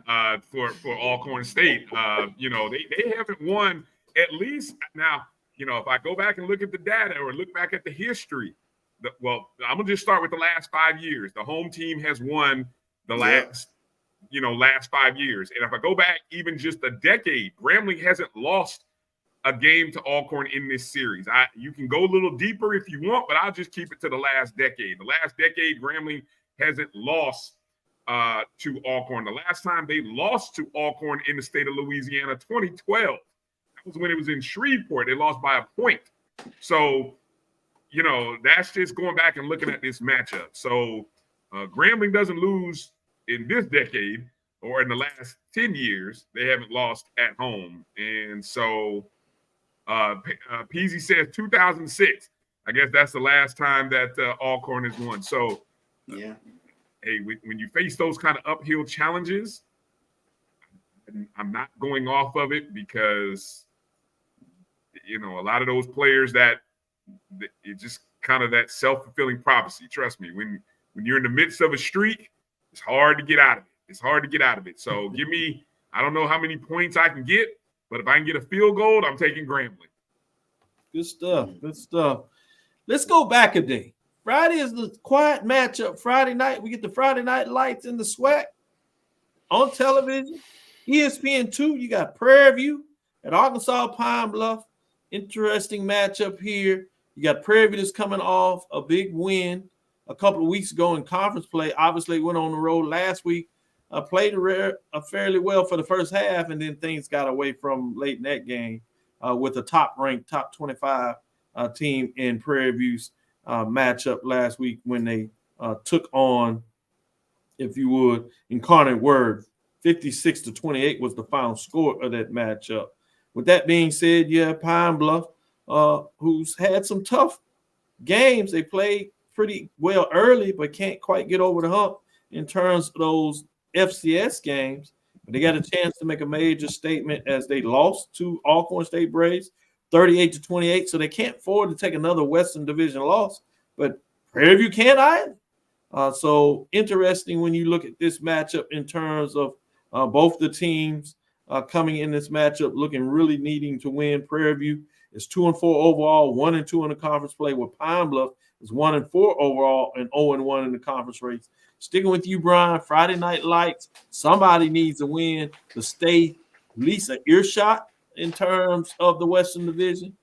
for Alcorn State. They haven't won at least now. If I go back and look at the data or look back at the history, I'm gonna just start with the last 5 years. The home team has won the last 5 years, and if I go back even just a decade, Grambling hasn't lost a game to Alcorn in this series. You can go a little deeper if you want, but I'll just keep it to the last decade. The last decade, Grambling hasn't lost to Alcorn. The last time they lost to Alcorn in the state of Louisiana, 2012. That was when it was in Shreveport. They lost by a point. So, that's just going back and looking at this matchup. So, Grambling doesn't lose in this decade or in the last 10 years. They haven't lost at home. And so, Peasy says 2006. I guess that's the last time that Alcorn has won. So, yeah. Hey, when you face those kind of uphill challenges, I'm not going off of it because, a lot of those players that it just kind of that self-fulfilling prophecy. Trust me, when you're in the midst of a streak, it's hard to get out of it. So give me, I don't know how many points I can get, but if I can get a field goal, I'm taking Grambling. Good stuff. Let's go back a day. Friday is the quiet matchup. Friday night, we get the Friday night lights in the SWAC. on television, ESPN2, you got Prairie View at Arkansas Pine Bluff. Interesting matchup here. You got Prairie View that's coming off a big win a couple of weeks ago in conference play. Obviously, went on the road last week, played fairly well for the first half, and then things got away from late in that game with a top-ranked, top 25 team in Prairie View's matchup last week when they took on, if you would, Incarnate Word. 56-28 was the final score of that matchup. With that being said, yeah, Pine Bluff, who's had some tough games. They played pretty well early, but can't quite get over the hump in terms of those FCS games. But they got a chance to make a major statement as they lost to Alcorn State Braves 38-28. So they can't afford to take another Western Division loss. But Prairie View can't either. So interesting when you look at this matchup in terms of both the teams coming in this matchup looking really needing to win. Prairie View is 2-4 overall, 1-2 in the conference play, with Pine Bluff is 1-4 overall and 0-1 in the conference race. Sticking with you, Brian, Friday Night Lights, somebody needs to win to stay at least an earshot in terms of the Western Division.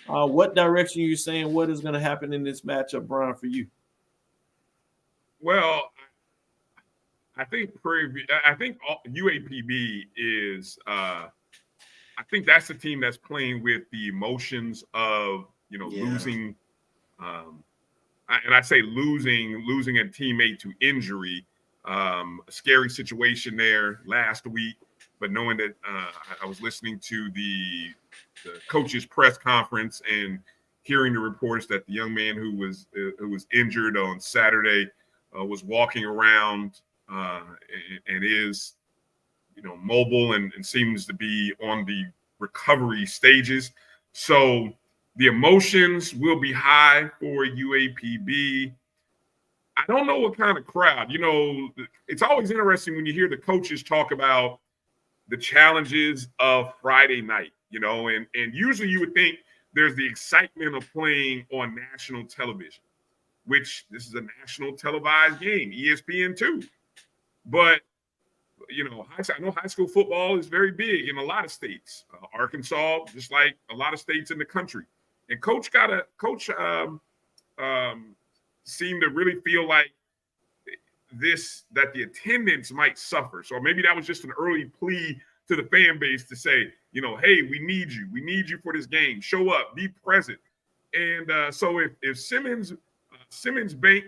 What direction are you saying? What is going to happen in this matchup, Brian, for you? Well, I think UAPB is I think that's the team that's playing with the emotions of losing. And I say losing a teammate to injury. A scary situation there last week, but knowing that I was listening to the coach's press conference and hearing the reports that the young man who was injured on Saturday was walking around and is mobile and seems to be on the recovery stages. So the emotions will be high for UAPB. I don't know what kind of crowd. It's always interesting when you hear the coaches talk about the challenges of Friday night, and usually you would think there's the excitement of playing on national television, which this is a national televised game, ESPN2. But, I know high school football is very big in a lot of states. Arkansas, just like a lot of states in the country. And coach seemed to really feel like that the attendance might suffer. So maybe that was just an early plea to the fan base to say, hey, we need you. We need you for this game. Show up, be present. And so if Simmons Bank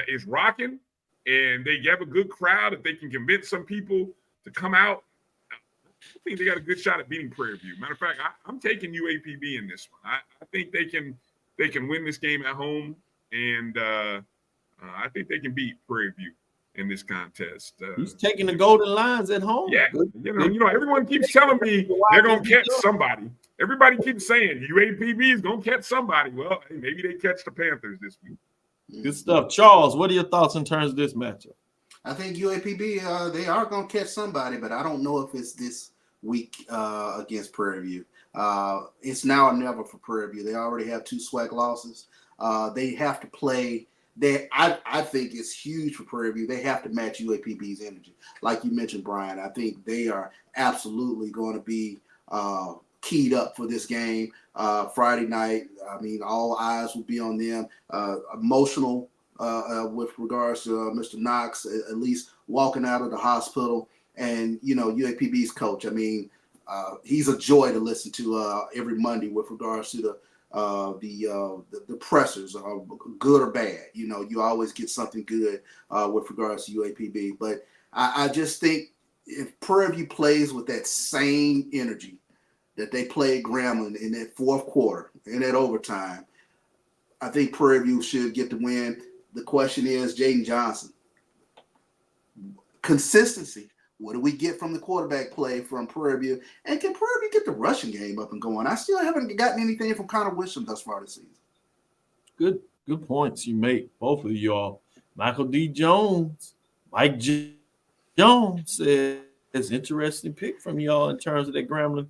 is rocking and they have a good crowd, if they can convince some people to come out, I think they got a good shot at beating Prairie View. Matter of fact, I'm taking UAPB in this one. I think they can win this game at home, and I think they can beat Prairie View in this contest. He's taking the Golden Lions at home. Yeah, everyone keeps telling me they're gonna catch somebody. Everybody keeps saying UAPB is gonna catch somebody. Well, hey, maybe they catch the Panthers this week. Good stuff. Charles, what are your thoughts in terms of this matchup? I think UAPB, they are going to catch somebody, but I don't know if it's this week against Prairie View. It's now or never for Prairie View. They already have 2 SWAC losses. They have to play. I think it's huge for Prairie View. They have to match UAPB's energy. Like you mentioned, Brian, I think they are absolutely going to be keyed up for this game Friday night. I mean, all eyes will be on them. Emotional with regards to Mr. Knox, at least walking out of the hospital. And, UAPB's coach, I mean, he's a joy to listen to every Monday with regards to the pressers, good or bad. You always get something good with regards to UAPB. But I just think if Prairie View plays with that same energy that they played Grambling in that fourth quarter, in that overtime, I think Prairie View should get the win. The question is, Jaden Johnson, consistency. What do we get from the quarterback play from Prairie View? And can Prairie View get the rushing game up and going? I still haven't gotten anything from Connor Wisham thus far this season. Good points you make, both of y'all. Michael D. Jones, Mike Jones says it's an interesting pick from y'all in terms of that Grambling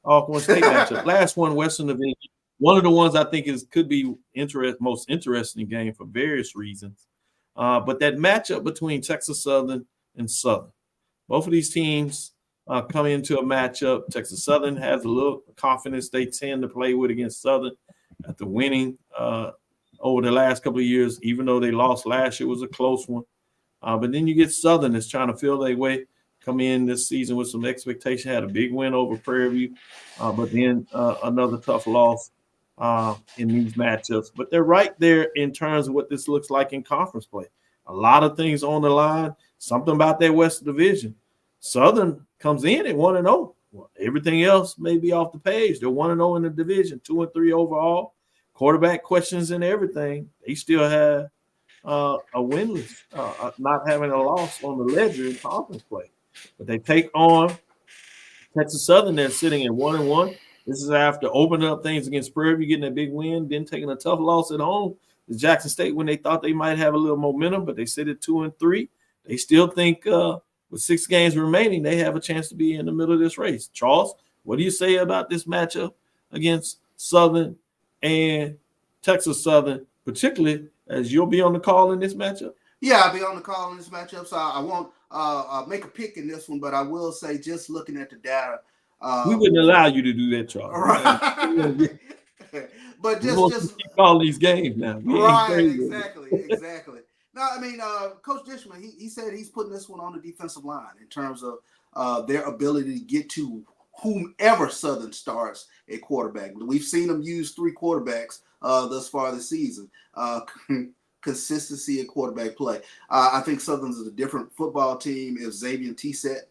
Alcorn State matchup. Last one, Western Division. One of the ones I think could be most interesting game for various reasons. But that matchup between Texas Southern and Southern. Both of these teams come into a matchup. Texas Southern has a little confidence they tend to play with against Southern after winning over the last couple of years, even though they lost last year. It was a close one. But then you get Southern that's trying to feel their way, come in this season with some expectation, had a big win over Prairie View, but then another tough loss in these matchups. But they're right there in terms of what this looks like in conference play. A lot of things on the line, something about that West Division. Southern comes in at 1-0. Well, everything else may be off the page. They're 1-0 in the division, 2-3 overall. Quarterback questions and everything. They still have a winless, not having a loss on the ledger in conference play. But they take on Texas Southern. They're sitting at 1-1. This is after opening up things against Prairie View, getting a big win, then taking a tough loss at home to Jackson State when they thought they might have a little momentum, but they sit at 2-3. They still think with 6 games remaining, they have a chance to be in the middle of this race. Charles, what do you say about this matchup against Southern and Texas Southern, particularly as you'll be on the call in this matchup? Yeah, I'll be on the call in this matchup, so I won't make a pick in this one, but I will say, just looking at the data, we wouldn't allow you to do that, Charles. Right. But just keep calling these games now. Right, exactly. No, I mean, Coach Dishman, he said he's putting this one on the defensive line in terms of their ability to get to whomever Southern starts at quarterback. We've seen them use 3 quarterbacks thus far this season. Consistency at quarterback play. I think Southern's is a different football team if Xavier Tset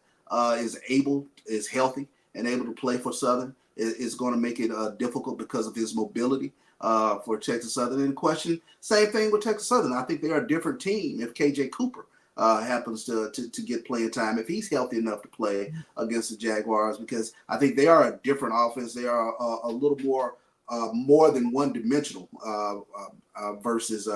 is healthy and able to play for Southern. Is going to make it difficult because of his mobility for Texas Southern. And question, same thing with Texas Southern. I think they're a different team if KJ Cooper happens to get playing time, if he's healthy enough to play against the Jaguars, because I think they are a different offense. They are a little more than one-dimensional versus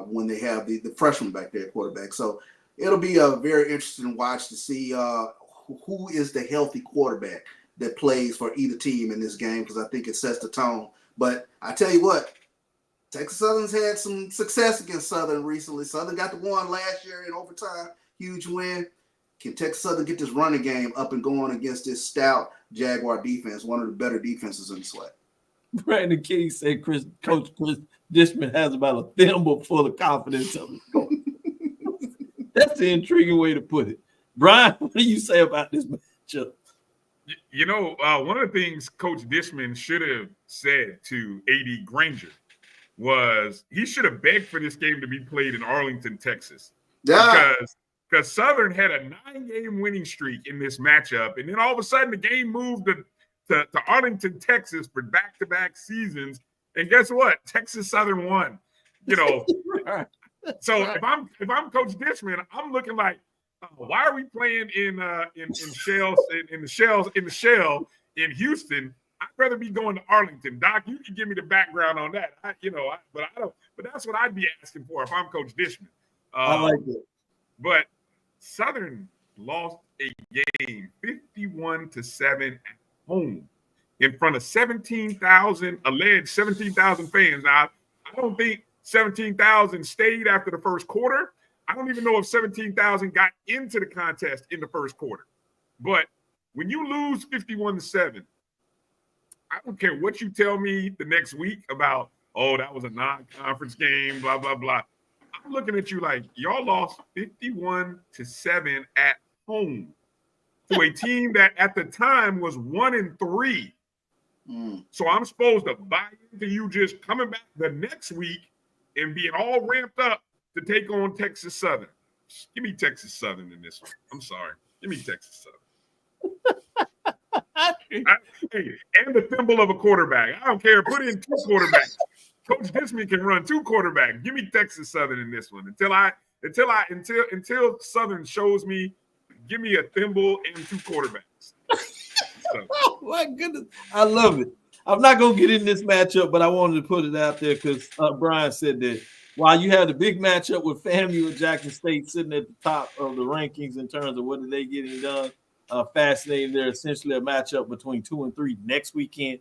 when they have the freshman back there at quarterback. So it'll be a very interesting watch to see who is the healthy quarterback that plays for either team in this game, because I think it sets the tone. But I tell you what, Texas Southern's had some success against Southern recently. Southern got the one last year in overtime, huge win. Can Texas Southern get this running game up and going against this stout Jaguar defense, one of the better defenses in the SWAC? Brandon King said Coach Chris Dishman has about a thimble full of confidence. That's the intriguing way to put it. Brian, what do you say about this matchup? You know, one of the things Coach Dishman should have said to A.D. Granger was he should have begged for this game to be played in Arlington, Texas. Yeah. Because Southern had a 9-game winning streak in this matchup. And then all of a sudden the game moved to Arlington, Texas for back-to-back seasons. And guess what? Texas Southern won. You know, so if I'm Coach Dishman, I'm looking like, why are we playing in the shell in Houston? I'd rather be going to Arlington. Doc, you can give me the background on that. But that's what I'd be asking for if I'm Coach Dishman. I like it. But Southern lost a game 51-7 at home in front of alleged 17,000 fans. Now, I don't think 17,000 stayed after the first quarter. I don't even know if 17,000 got into the contest in the first quarter. But when you lose 51-7, I don't care what you tell me the next week about, oh, that was a non-conference game, blah, blah, blah. I'm looking at you like y'all lost 51-7 at home to a team that at the time was 1-3. So I'm supposed to buy into you just coming back the next week and being all ramped up to take on Texas Southern. Give me Texas Southern in this one. I'm sorry. Give me Texas Southern. And the thimble of a quarterback. I don't care. Put in 2 quarterbacks. Coach Dishman can run 2 quarterbacks. Give me Texas Southern in this one. Until Southern shows me, give me a thimble and 2 quarterbacks. Oh my goodness. I love it. I'm not going to get in this matchup, but I wanted to put it out there because Brian said that while you have the big matchup with FAMU and Jackson State sitting at the top of the rankings in terms of what are they getting done, fascinating. They're essentially a matchup between 2 and 3 next weekend.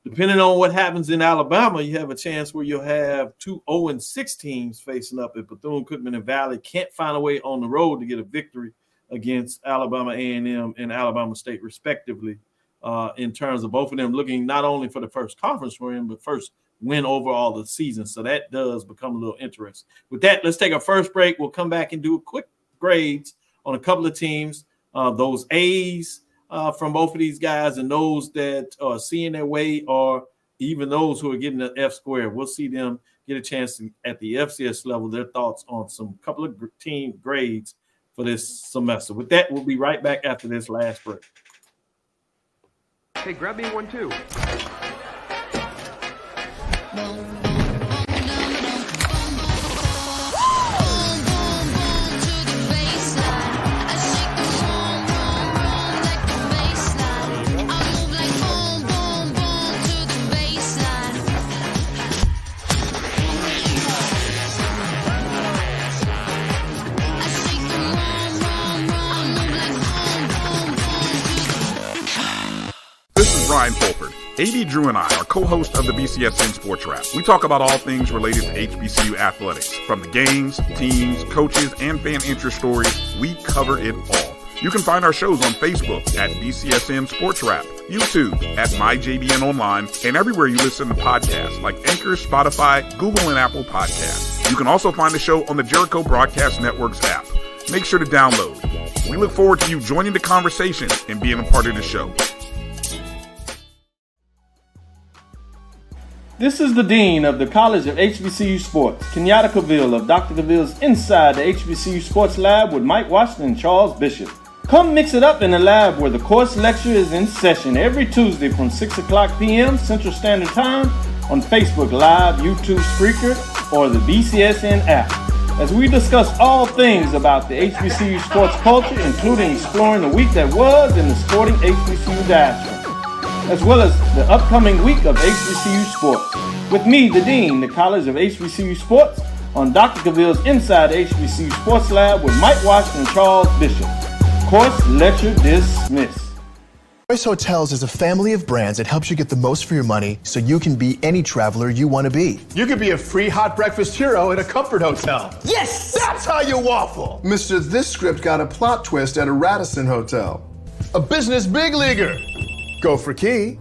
Depending on what happens in Alabama, you have a chance where you'll have 2 0-6 teams facing up at Bethune-Cookman and Valley. Can't find a way on the road to get a victory against Alabama A&M and Alabama State, respectively, in terms of both of them looking not only for the first conference win, but first win overall the season. So that does become a little interesting. With that, let's take our first break. We'll come back and do a quick grades on a couple of teams, those A's from both of these guys, and those that are seeing their way, or even those who are getting an F squared. We'll see them get a chance to, at the FCS level, their thoughts on some couple of team grades for this semester. With that, we'll be right back after this last break. Hey, grab me one too. This is Ryan Fulford. AD Drew and I are co-hosts of the BCSN Sports Wrap. We talk about all things related to HBCU athletics. From the games, teams, coaches, and fan interest stories, we cover it all. You can find our shows on Facebook at BCSN Sports Wrap, YouTube at MyJBN Online, and everywhere you listen to podcasts like Anchor, Spotify, Google, and Apple Podcasts. You can also find the show on the Jericho Broadcast Network's app. Make sure to download. We look forward to you joining the conversation and being a part of the show. This is the Dean of the College of HBCU Sports, Kenyatta Cavil of Dr. Cavil's Inside the HBCU Sports Lab with Mike Washington and Charles Bishop. Come mix it up in the lab where the course lecture is in session every Tuesday from 6 o'clock p.m. Central Standard Time on Facebook Live, YouTube Spreaker, or the BCSN app, as we discuss all things about the HBCU sports culture, including exploring the week that was in the sporting HBCU diaspora, as well as the upcoming week of HBCU sports. With me, the Dean, the College of HBCU Sports, on Dr. Cavil's Inside the HBCU Sports Lab with Mike Washington and Charles Bishop. Course lecture dismissed. Choice Hotels is a family of brands that helps you get the most for your money so you can be any traveler you want to be. You could be a free hot breakfast hero at a comfort hotel. Yes! That's how you waffle. Mr. This script got a plot twist at a Radisson hotel. A business big leaguer. Go for key.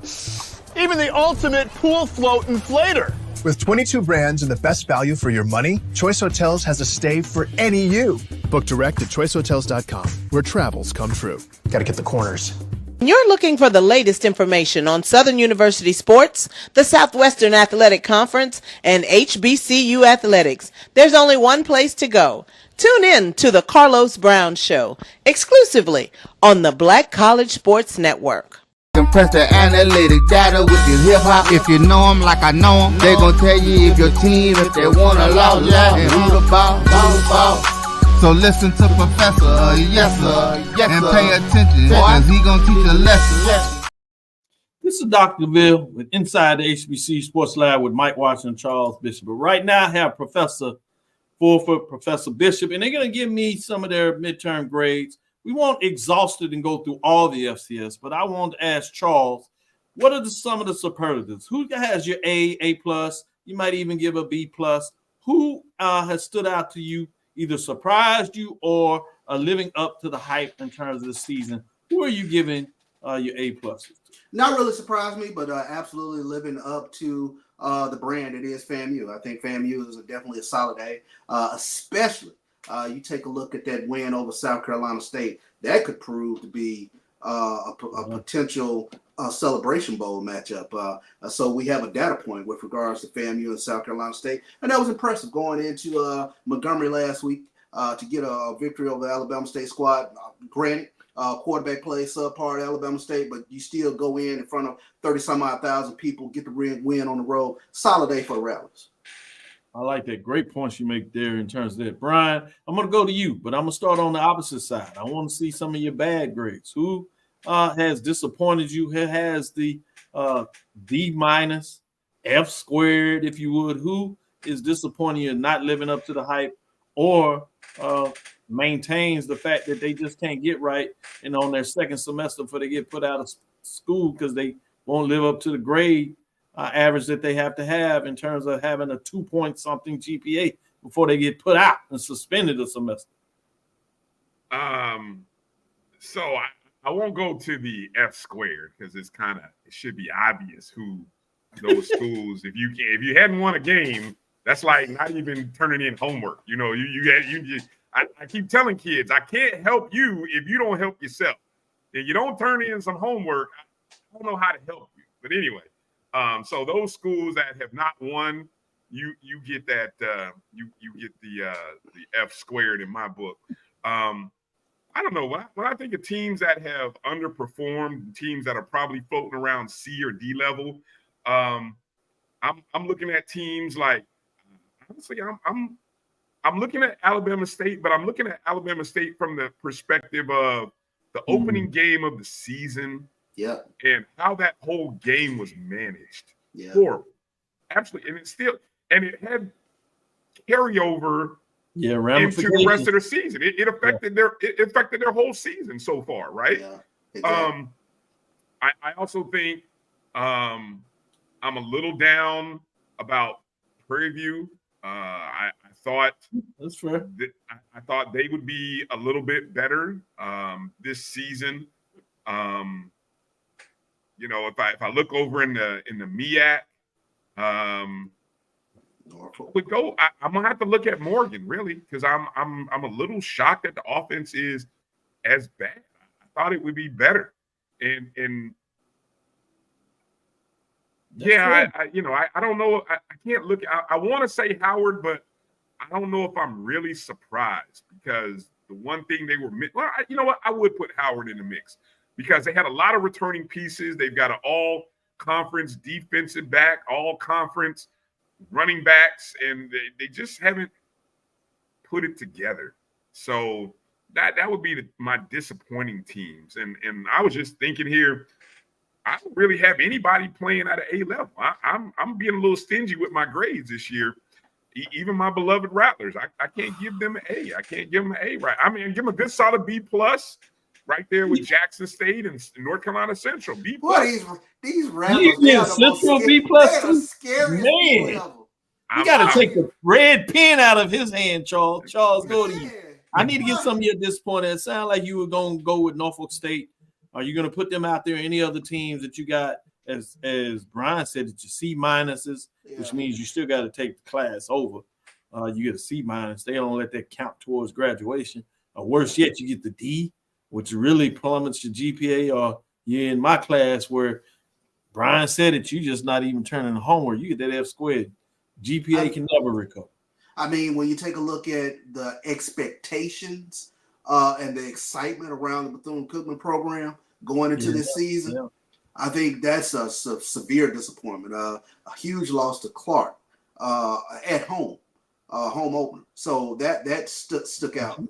Even the ultimate pool float inflator. With 22 brands and the best value for your money, Choice Hotels has a stay for any you. Book direct at choicehotels.com, where travels come true. Gotta get the corners. You're looking for the latest information on Southern University sports, the Southwestern Athletic Conference, and HBCU athletics. There's only one place to go. Tune in to the Carlos Brown Show, exclusively on the Black College Sports Network. Compress the analytic data with your hip-hop. If you know them like I know them, they gon' tell you if your team, if they wanna lose, and who the ball. So listen to Professor, yes sir, and pay attention, cause he gon' teach a lesson. This is Dr. Cavil with Inside the HBCU Sports Lab with Mike Washington and Charles Bishop. But right now I have Professor Fulford, Professor Bishop, and they're gonna give me some of their midterm grades. We won't exhaust it and go through all the FCS, but I want to ask Charles, what are some of the superlatives? Who has your A plus? You might even give a B plus. Who has stood out to you, either surprised you or are living up to the hype in terms of the season? Who are you giving your A pluses to? Not really surprised me, but absolutely living up to the brand. It is FAMU. I think FAMU is definitely a solid A, especially. You take a look at that win over South Carolina State. That could prove to be a potential Celebration Bowl matchup. So we have a data point with regards to FAMU and South Carolina State. And that was impressive going into Montgomery last week to get a victory over the Alabama State squad. Granted, quarterback play subpar at Alabama State, but you still go in front of 30-some-odd thousand people, get the win on the road. Solid day for the Rattlers. I like that. Great points you make there in terms of that. Brian, I'm going to go to you, but I'm going to start on the opposite side. I want to see some of your bad grades. Who has disappointed you? Who has the D minus, F squared, if you would? Who is disappointing you and not living up to the hype, or maintains the fact that they just can't get right and on their second semester before they get put out of school because they won't live up to the grade average that they have to have in terms of having a 2-point-something GPA before they get put out and suspended a semester? So I won't go to the F squared because it should be obvious who those schools. If you hadn't won a game, that's like not even turning in homework. You know, I keep telling kids, I can't help you if you don't help yourself. If you don't turn in some homework, I don't know how to help you. But anyway, so those schools that have not won, you get that you get the F squared in my book. I don't know. When I think of teams that have underperformed, teams that are probably floating around C or D level, I'm looking at teams like, honestly, I'm looking at Alabama State, but I'm looking at Alabama State from the perspective of the opening game of the season, and how that whole game was managed. Horrible, absolutely, and it had carryover. Into the rest of the season. It affected their whole season so far, right? Yeah, exactly. I also think I'm a little down about Prairie View. I thought that's fair. I thought they would be a little bit better this season. You know, if I look over in the MEAC, would go. I'm gonna have to look at Morgan really, because I'm a little shocked that the offense is as bad. I thought it would be better, and yeah, I don't know. I can't look. I want to say Howard, but I don't know if I'm really surprised, because the one thing they were, well, you know what? I would put Howard in the mix because they had a lot of returning pieces. They've got an all-conference defensive back, all-conference running backs, and they just haven't put it together. So that would be my disappointing teams. And I was just thinking here, I don't really have anybody playing at an A level. I'm being a little stingy with my grades this year. Even my beloved Rattlers, I can't give them an A. I can't give them an A, right? I mean, give them a good solid B plus, right there with Jackson State and North Carolina Central. B plus. Boy, these Rattlers, Central B plus. Man, you got to take the red pen out of his hand, Charles. Charles, go to you. I need to get some of your disappointed. It sounded like you were going to go with Norfolk State. Are you going to put them out there? Any other teams that you got, as Brian said, that you C minuses, which means you still got to take the class over. You get a C minus. They don't let that count towards graduation. Or worse yet, you get the D, which really plummets your GPA. Or you're in my class where Brian said it, you just not even turning the homework. You get that F squared. GPA can never recover. I mean, when you take a look at the expectations and the excitement around the Bethune-Cookman program going into this season, I think that's a severe disappointment. A huge loss to Clark at home, home opener. So that stuck out.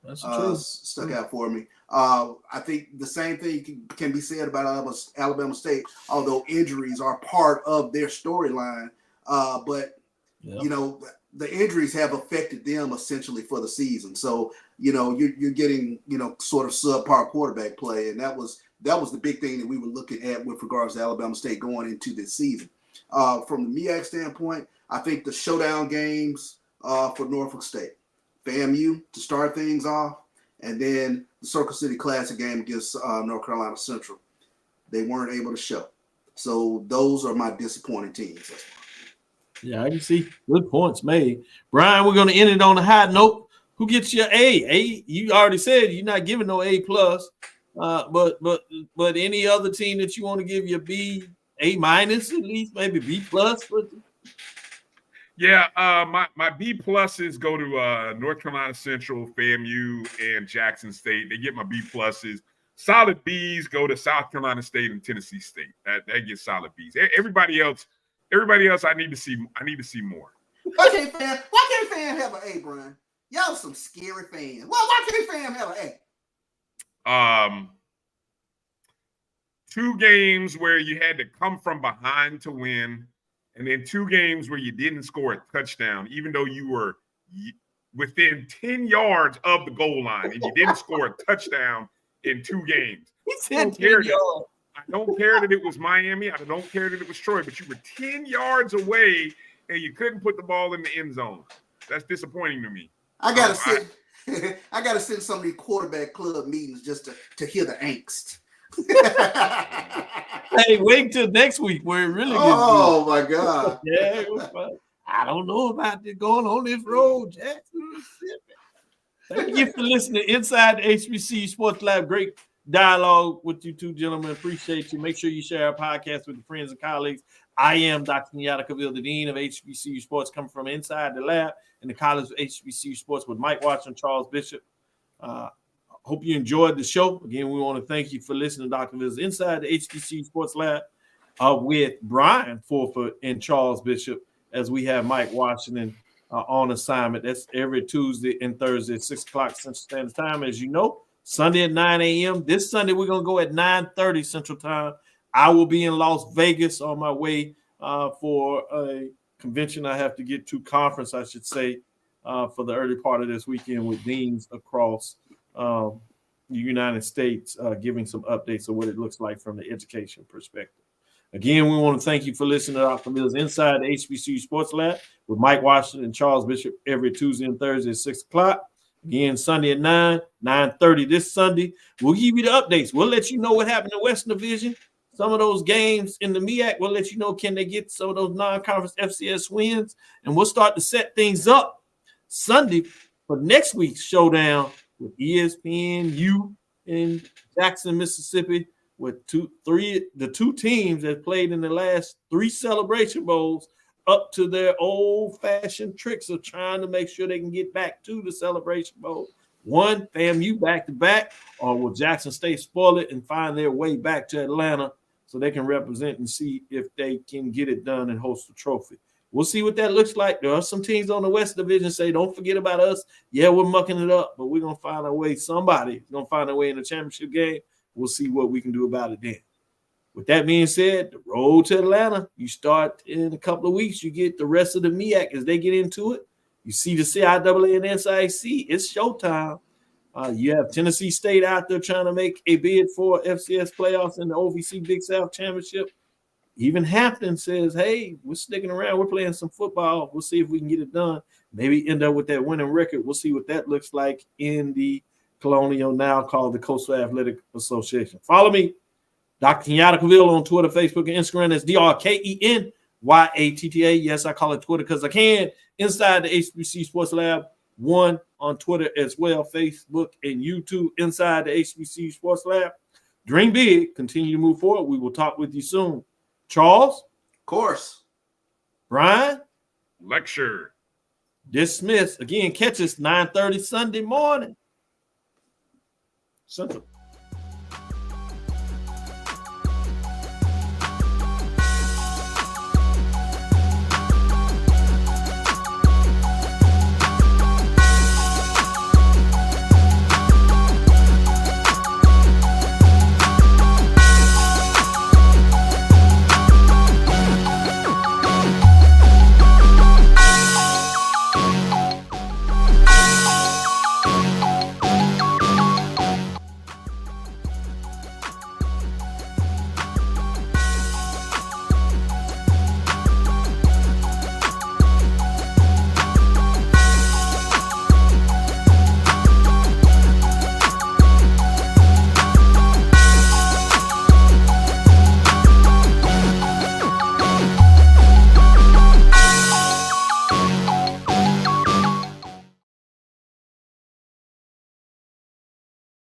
That's true. Stuck out for me. I think the same thing can be said about Alabama State, although injuries are part of their storyline. But you know, the injuries have affected them essentially for the season. So, you know, you're getting, you know, sort of subpar quarterback play. And that was the big thing that we were looking at with regards to Alabama State going into this season. From the MEAC standpoint, I think the showdown games for Norfolk State, FAMU to start things off, and then the Circle City Classic game against North Carolina Central, they weren't able to show. So those are my disappointing teams. Yeah, I can see. Good points made. Brian, we're going to end it on a high note. Who gets your A? A, you already said you're not giving no A plus. But any other team that you want to give your B, A minus at least, maybe B plus? Yeah, my B pluses go to North Carolina Central, FAMU, and Jackson State. They get my B pluses. Solid Bs go to South Carolina State and Tennessee State. That gets solid Bs. Everybody else, I need to see more. Why can't fam have an A, Brian? Y'all some scary fans. Well, why can't fam have an A? 2 games where you had to come from behind to win, and then 2 games where you didn't score a touchdown, even though you were within 10 yards of the goal line, and you didn't score a touchdown in 2 games. I don't care that it was Miami. I don't care that it was Troy, but you were 10 yards away and you couldn't put the ball in the end zone. That's disappointing to me. I gotta I got to send some of these quarterback club meetings just to hear the angst. Hey, wait till next week where it really gets Oh my God. Yeah, it was fun. I don't know about this going on this road, Jackson, Mississippi. Thank you for listening to Inside the HBCU Sports Lab. Great dialogue with you two gentlemen. Appreciate you. Make sure you share our podcast with your friends and colleagues. I am Dr. Kenyatta, Cavil, the Dean of HBCU Sports, coming from inside the lab in the College of HBCU Sports with Mike Washington, Charles Bishop. Hope you enjoyed the show. Again, we want to thank you for listening to Dr. Cavill's Inside the HBCU Sports Lab with Brian Fulford and Charles Bishop, as we have Mike Washington on assignment. That's every Tuesday and Thursday at 6 o'clock Central Standard Time. As you know, Sunday at 9 a.m. This Sunday, we're going to go at 9:30 Central Time. I will be in Las Vegas on my way for a convention I have to get to, conference, I should say, for the early part of this weekend with deans across the United States, giving some updates of what it looks like from the education perspective. Again, we want to thank you for listening to Dr. Mills Inside the HBCU Sports Lab with Mike Washington and Charles Bishop every Tuesday and Thursday at 6 o'clock. Again, Sunday at 9:30 this Sunday. We'll give you the updates. We'll let you know what happened in the Western Division. Some of those games in the MEAC, we'll let you know, can they get some of those non-conference FCS wins? And we'll start to set things up Sunday for next week's showdown with ESPNU in Jackson, Mississippi, with the two teams that played in the last 3 Celebration Bowls up to their old-fashioned tricks of trying to make sure they can get back to the Celebration Bowl. One, FAMU back-to-back, or will Jackson State spoil it and find their way back to Atlanta so they can represent and see if they can get it done and host the trophy. We'll see what that looks like. There are some teams on the West Division say, don't forget about us. Yeah, we're mucking it up, but we're going to find a way. Somebody's going to find a way in the championship game. We'll see what we can do about it then. With that being said, the road to Atlanta, you start in a couple of weeks. You get the rest of the MEAC as they get into it. You see the CIAA and SIC. It's showtime. You have Tennessee State out there trying to make a bid for FCS playoffs in the OVC Big South Championship. Even Hampton says, hey, we're sticking around. We're playing some football. We'll see if we can get it done. Maybe end up with that winning record. We'll see what that looks like in the Colonial, now called the Coastal Athletic Association. Follow me, Dr. Kenyatta Cavil, on Twitter, Facebook, and Instagram. That's DrKenyatta. Yes, I call it Twitter because I can. Inside the HBC Sports Lab 1 on Twitter as well, Facebook and YouTube. Inside the HBC Sports Lab. Dream big. Continue to move forward. We will talk with you soon. Charles? Of course. Brian? Lecture. Dismissed. Again, catch us 9:30 Sunday morning. Central.